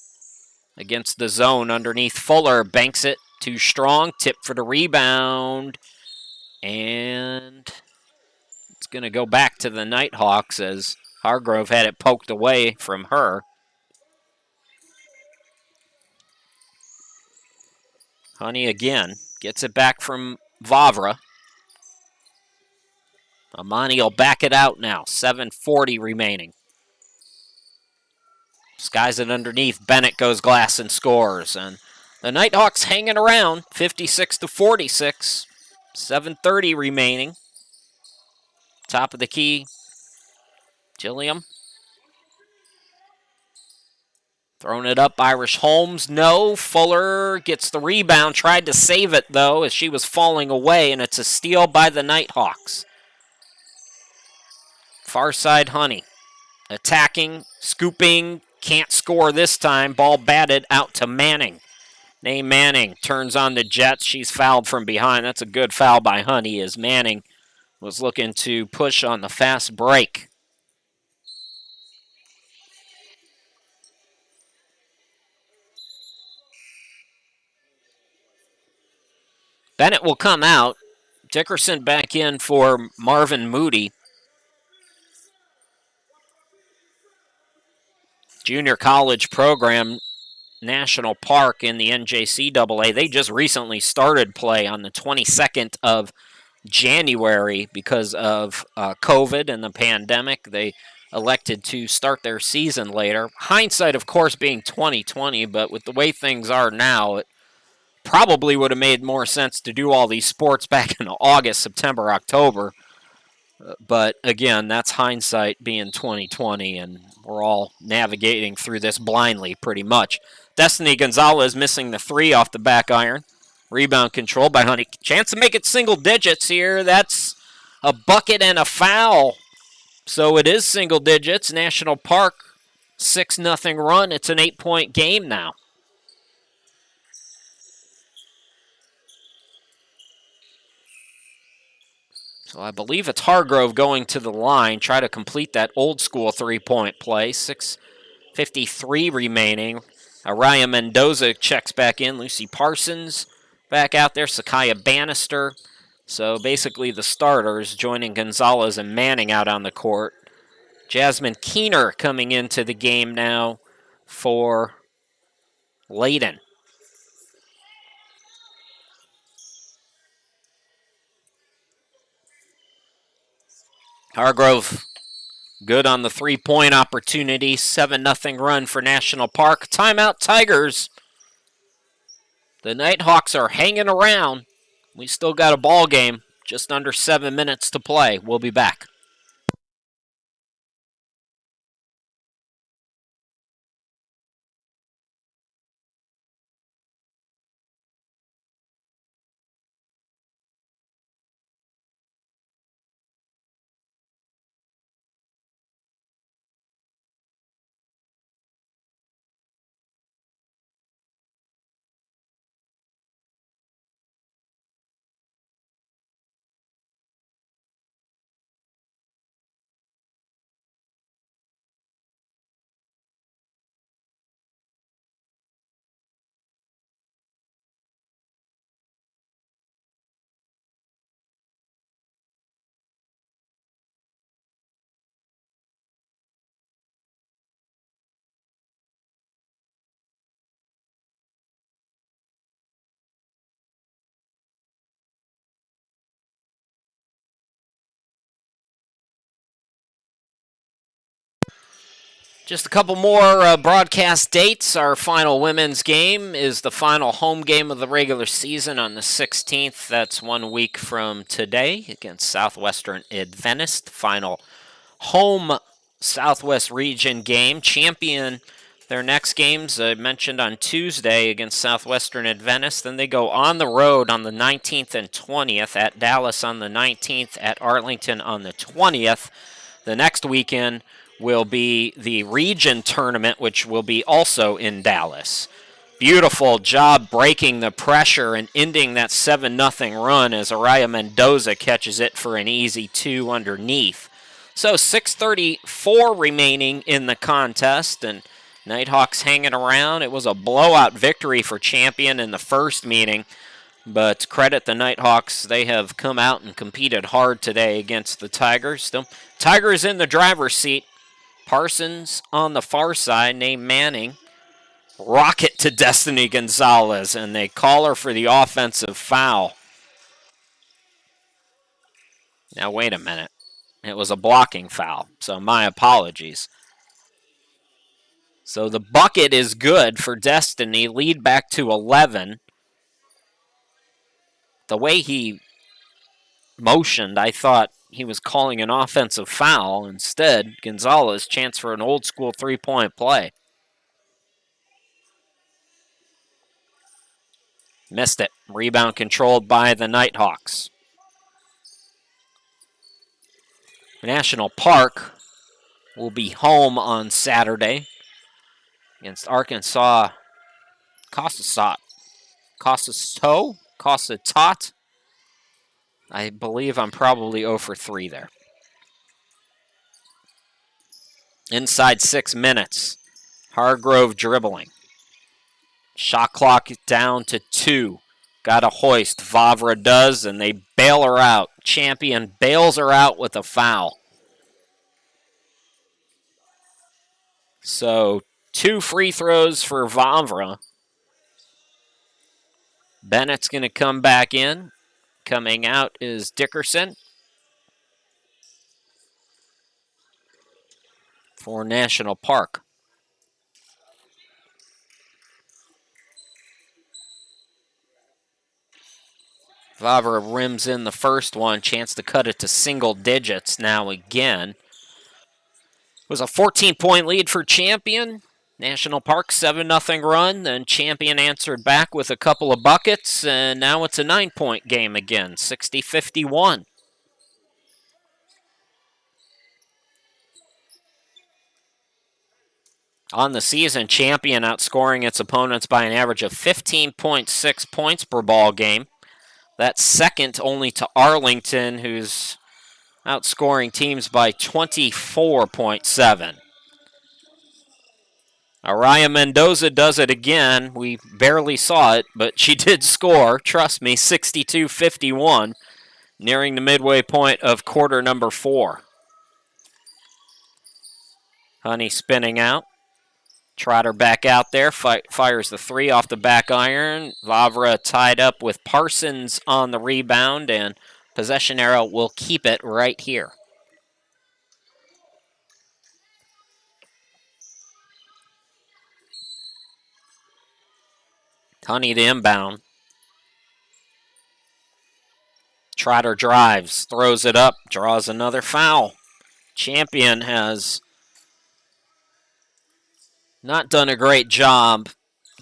against the zone underneath Fuller. Banks it. Too strong. Tip for the rebound. And it's going to go back to the Nighthawks as Hargrove had it poked away from her. Honey again gets it back from Vavra. Amani will back it out now. 7:40 remaining. Skies it underneath. Bennett goes glass and scores. And the Nighthawks hanging around. 56-46. 7:30 remaining. Top of the key. Gilliam. Throwing it up, Irish Holmes. No. Fuller gets the rebound. Tried to save it, though, as she was falling away, and it's a steal by the Nighthawks. Far side Honey. Attacking, scooping, can't score this time. Ball batted out to Manning. Nay Manning turns on the Jets. She's fouled from behind. That's a good foul by Honey as Manning was looking to push on the fast break. Bennett will come out. Dickerson back in for Marvin Moody. Junior college program, National Park in the NJCAA. They just recently started play on the 22nd of January because of COVID and the pandemic. They elected to start their season later. Hindsight, of course, being 2020, but with the way things are now, it probably would have made more sense to do all these sports back in August, September, October. But again, that's hindsight being 2020, and we're all navigating through this blindly pretty much. Destiny Gonzalez missing the three off the back iron. Rebound controlled by Honey. Chance to make it single digits here. That's a bucket and a foul. So it is single digits. National Park, 6-0 run. It's an 8-point game now. So I believe it's Hargrove going to the line, try to complete that old school three-point play. 6:53 remaining. Araya Mendoza checks back in. Lucy Parsons back out there. Sakaya Bannister. So basically the starters joining Gonzalez and Manning out on the court. Jasmine Keener coming into the game now for Layton. Hargrove good on the three-point opportunity. 7-0 run for National Park. Timeout Tigers. The Nighthawks are hanging around. We still got a ball game. Just under 7 minutes to play. We'll be back. Just a couple more broadcast dates. Our final women's game is the final home game of the regular season on the 16th. That's 1 week from today against Southwestern Adventist. Final home Southwest Region game. Champion their next games, I mentioned on Tuesday against Southwestern Adventist. Then they go on the road on the 19th and 20th, at Dallas on the 19th, at Arlington on the 20th. The next weekend will be the region tournament, which will be also in Dallas. Beautiful job breaking the pressure and ending that 7-0 run as Araya Mendoza catches it for an easy two underneath. So 6:34 remaining in the contest, and Nighthawks hanging around. It was a blowout victory for Champion in the first meeting, but credit the Nighthawks. They have come out and competed hard today against the Tigers. Still, Tigers in the driver's seat. Parsons on the far side, named Manning. Rocket to Destiny Gonzalez, and they call her for the offensive foul. Now, wait a minute. It was a blocking foul, so my apologies. So the bucket is good for Destiny. Lead back to 11. The way he motioned, I thought he was calling an offensive foul. Instead, Gonzalez chance for an old school three-point play. Missed it. Rebound controlled by the Nighthawks. National Park will be home on Saturday against Arkansas. Costatot. I believe I'm probably 0 for 3 there. Inside 6 minutes. Hargrove dribbling. Shot clock down to 2. Got a hoist. Vavra does, and they bail her out. Champion bails her out with a foul. So 2 free throws for Vavra. Bennett's going to come back in. Coming out is Dickerson for National Park. Vavra rims in the first one. Chance to cut it to single digits now again. It was a 14-point lead for Champion. National Park 7-0 run. Then Champion answered back with a couple of buckets. And now it's a 9-point game again, 60-51. On the season, Champion outscoring its opponents by an average of 15.6 points per ball game. That's second only to Arlington, who's outscoring teams by 24.7. Araya Mendoza does it again. We barely saw it, but she did score. Trust me, 62-51, nearing the midway point of quarter number 4. Honey spinning out. Trotter back out there, fires the 3 off the back iron. Vavra tied up with Parsons on the rebound, and possession arrow will keep it right here. Honey the inbound. Trotter drives, throws it up, draws another foul. Champion has not done a great job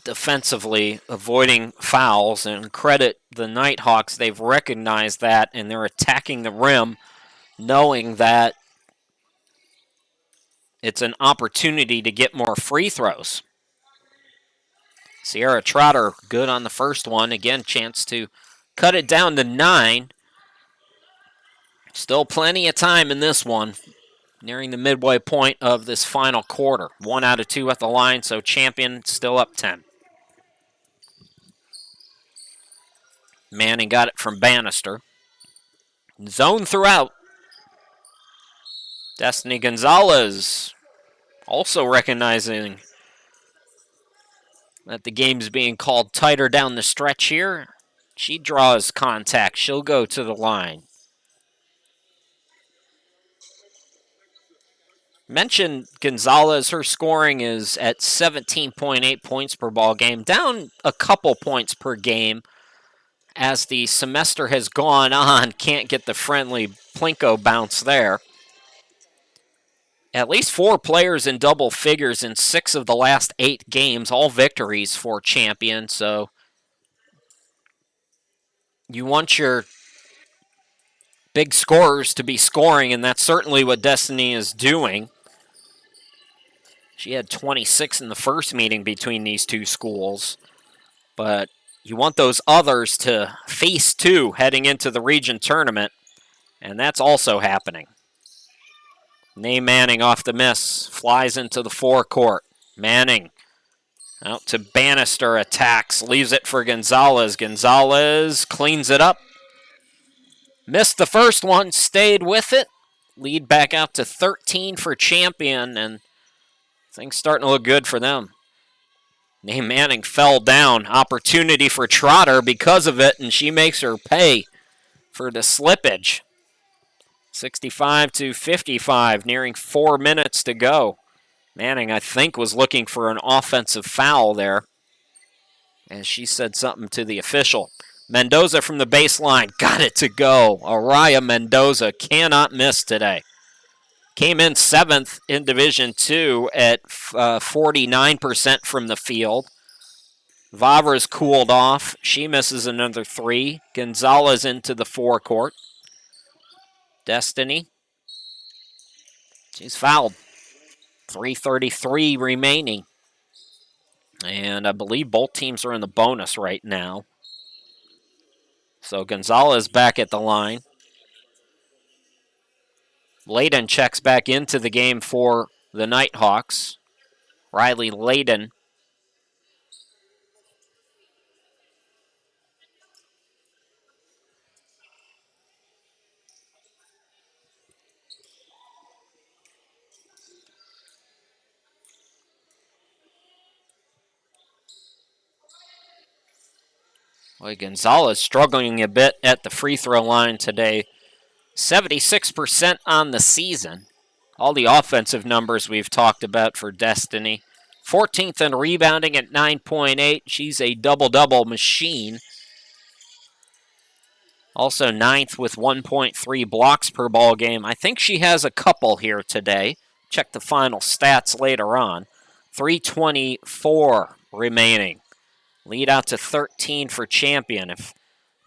defensively avoiding fouls, and credit the Nighthawks. They've recognized that, and they're attacking the rim knowing that it's an opportunity to get more free throws. Sierra Trotter good on the first one. Again, chance to cut it down to 9. Still plenty of time in this one. Nearing the midway point of this final quarter. 1 out of 2 at the line, so Champion still up 10. Manning got it from Bannister. Zone throughout. Destiny Gonzalez also recognizing that the game's being called tighter down the stretch here. She draws contact. She'll go to the line. Mentioned Gonzalez, her scoring is at 17.8 points per ball game, down a couple points per game as the semester has gone on. Can't get the friendly Plinko bounce there. At least 4 players in double figures in 6 of the last 8 games, all victories for Champion. So you want your big scorers to be scoring, and that's certainly what Destiny is doing. She had 26 in the first meeting between these two schools. But you want those others to face too heading into the region tournament, and that's also happening. Nay Manning off the miss, flies into the forecourt. Manning out to Bannister, attacks, leaves it for Gonzalez. Gonzalez cleans it up. Missed the first one, stayed with it. Lead back out to 13 for Champion, and things starting to look good for them. Nay Manning fell down. Opportunity for Trotter because of it, and she makes her pay for the slippage. 65-55, nearing 4 minutes to go. Manning, I think, was looking for an offensive foul there, and she said something to the official. Mendoza from the baseline, got it to go. Araya Mendoza cannot miss today. Came in 7th in Division II at 49% from the field. Vavra's cooled off. She misses another 3. Gonzalez into the forecourt. Destiny. She's fouled. 3:33 remaining. And I believe both teams are in the bonus right now. So Gonzalez back at the line. Layden checks back into the game for the Nighthawks. Riley Layden. Boy, Gonzalez struggling a bit at the free throw line today. 76% on the season. All the offensive numbers we've talked about for Destiny. 14th in rebounding at 9.8. She's a double-double machine. Also 9th with 1.3 blocks per ball game. I think she has a couple here today. Check the final stats later on. 3:24 remaining. Lead out to 13 for Champion. If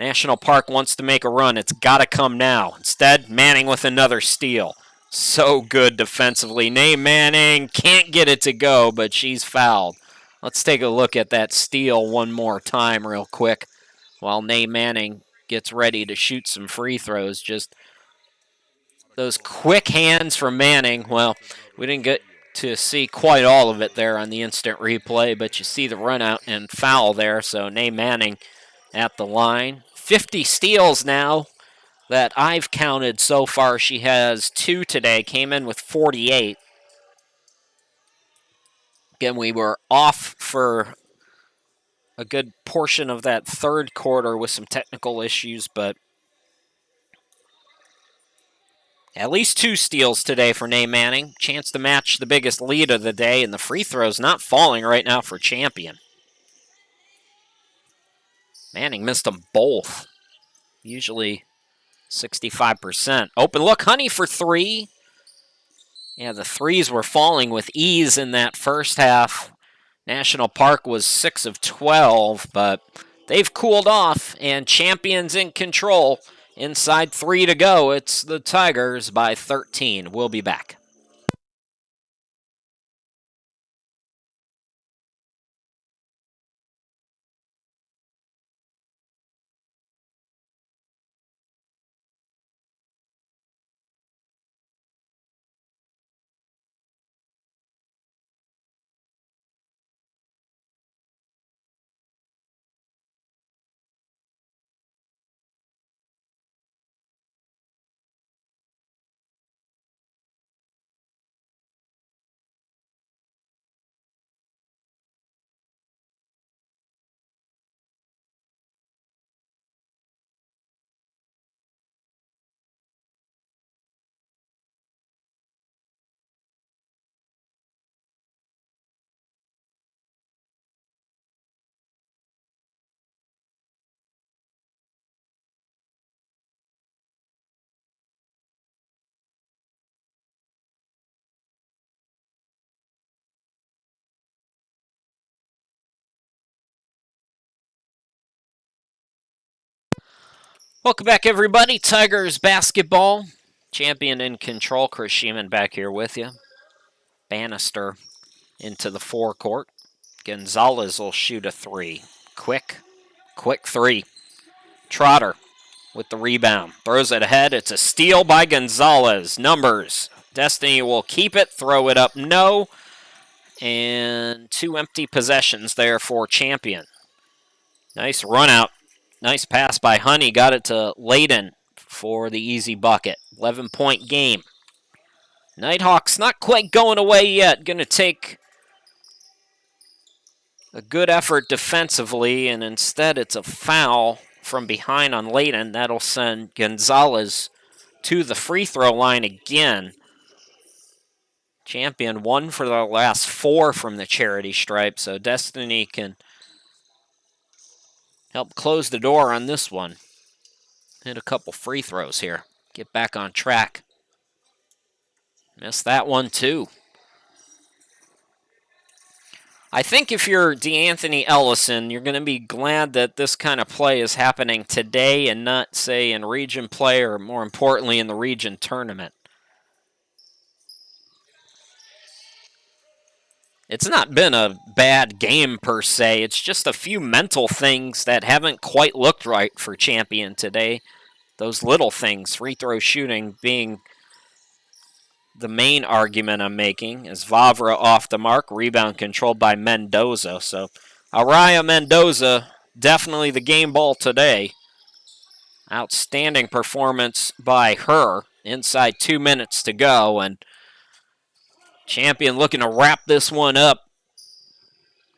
National Park wants to make a run, it's got to come now. Instead, Manning with another steal. So good defensively. Nay Manning can't get it to go, but she's fouled. Let's take a look at that steal one more time real quick while Nay Manning gets ready to shoot some free throws. Just those quick hands from Manning. Well, we didn't get to see quite all of it there on the instant replay, but you see the run out and foul there. So Nay Manning at the line. 50 steals now that I've counted so far. She has 2 today, came in with 48. Again, we were off for a good portion of that third quarter with some technical issues, but at least 2 steals today for Nay Manning. Chance to match the biggest lead of the day, and the free throw's not falling right now for Champion. Manning missed them both. Usually 65%. Open look, Honey for 3. Yeah, the threes were falling with ease in that first half. National Park was 6 of 12, but they've cooled off, and Champion's in control. Inside 3 to go. It's the Tigers by 13. We'll be back. Welcome back, everybody. Tigers basketball. Champion in control. Chris Sheeman back here with you. Bannister into the forecourt. Gonzalez will shoot a 3. Quick 3. Trotter with the rebound. Throws it ahead. It's a steal by Gonzalez. Numbers. Destiny will keep it. Throw it up. No. And 2 empty possessions there for Champion. Nice run out. Nice pass by Honey. Got it to Layden for the easy bucket. 11-point game. Nighthawks not quite going away yet. Going to take a good effort defensively, and instead it's a foul from behind on Layden. That'll send Gonzalez to the free throw line again. Champion 1 for the last 4 from the charity stripe, so Destiny can help close the door on this one. Hit a couple free throws here. Get back on track. Missed that one too. I think if you're DeAnthony Ellison, you're going to be glad that this kind of play is happening today and not, say, in region play or, more importantly, in the region tournament. It's not been a bad game per se. It's just a few mental things that haven't quite looked right for Champion today. Those little things, free throw shooting being the main argument I'm making, is Vavra off the mark, rebound controlled by Mendoza. So Araya Mendoza, definitely the game ball today. Outstanding performance by her. Inside 2 minutes to go, and Champion looking to wrap this one up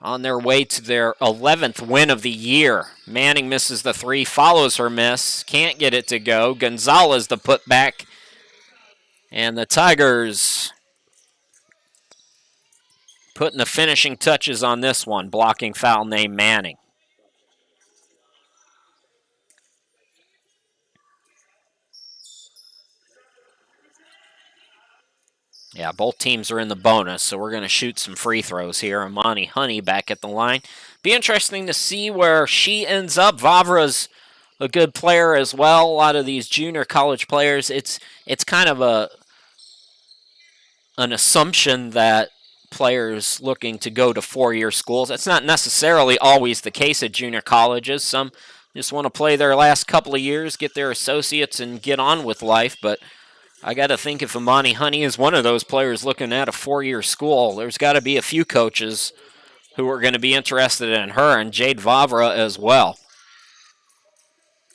on their way to their 11th win of the year. Manning misses the three, follows her miss, can't get it to go. Gonzalez the putback, and the Tigers putting the finishing touches on this one, blocking foul named Manning. Yeah, both teams are in the bonus, so we're going to shoot some free throws here. Amani Honey back at the line. Be interesting to see where she ends up. Vavra's a good player as well. A lot of these junior college players, it's kind of an assumption that players looking to go to four-year schools. That's not necessarily always the case at junior colleges. Some just want to play their last couple of years, get their associates, and get on with life, but I got to think if Amani Honey is one of those players looking at a four-year school, there's got to be a few coaches who are going to be interested in her, and Jade Vavra as well.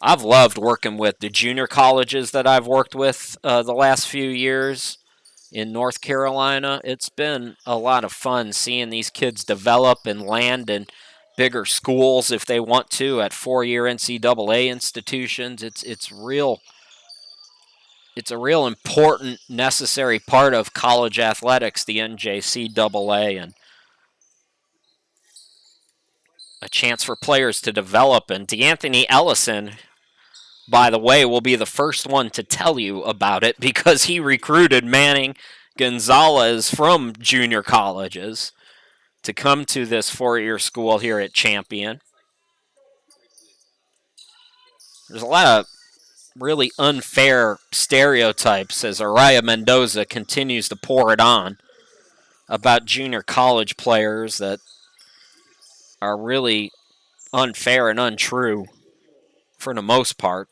I've loved working with the junior colleges that I've worked with the last few years in North Carolina. It's been a lot of fun seeing these kids develop and land in bigger schools if they want to at four-year NCAA institutions. It's a real important, necessary part of college athletics, the NJCAA, and a chance for players to develop. And DeAnthony Ellison, by the way, will be the first one to tell you about it because he recruited Manning Gonzalez from junior colleges to come to this four-year school here at Champion. There's a lot of really unfair stereotypes as Araya Mendoza continues to pour it on about junior college players that are really unfair and untrue for the most part.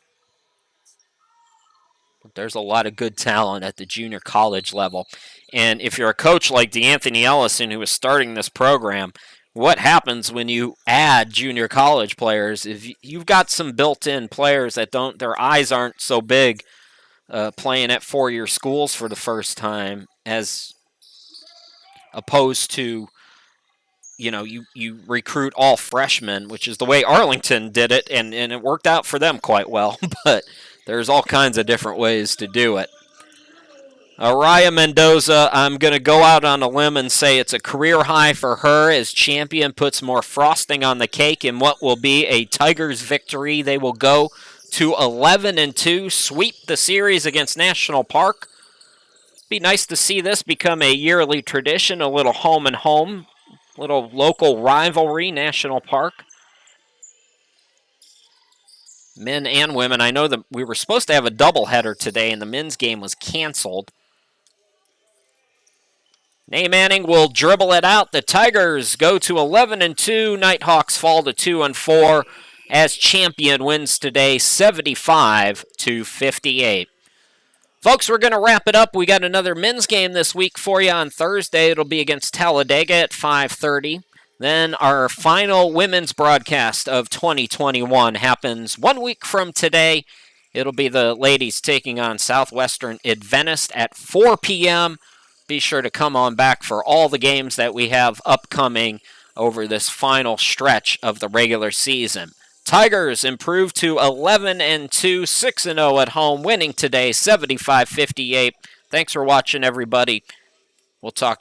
But there's a lot of good talent at the junior college level. And if you're a coach like DeAnthony Ellison, who is starting this program, what happens when you add junior college players? If you've got some built-in players that their eyes aren't so big playing at four-year schools for the first time, as opposed to, you recruit all freshmen, which is the way Arlington did it, and it worked out for them quite well. But there's all kinds of different ways to do it. Araya Mendoza, I'm going to go out on a limb and say it's a career high for her as Champion puts more frosting on the cake in what will be a Tigers victory. They will go to 11-2, sweep the series against National Park. Be nice to see this become a yearly tradition, a little home and home, little local rivalry, National Park. Men and women. I know that we were supposed to have a doubleheader today, and the men's game was canceled. Nay Manning will dribble it out. The Tigers go to 11-2. Nighthawks fall to 2-4 as Champion wins today 75-58. Folks, we're going to wrap it up. We got another men's game this week for you on Thursday. It'll be against Talladega at 5:30. Then our final women's broadcast of 2021 happens 1 week from today. It'll be the ladies taking on Southwestern Adventist at 4 p.m. Be sure to come on back for all the games that we have upcoming over this final stretch of the regular season. Tigers improved to 11-2, 6-0 at home, winning today 75-58. Thanks for watching, everybody. We'll talk to you.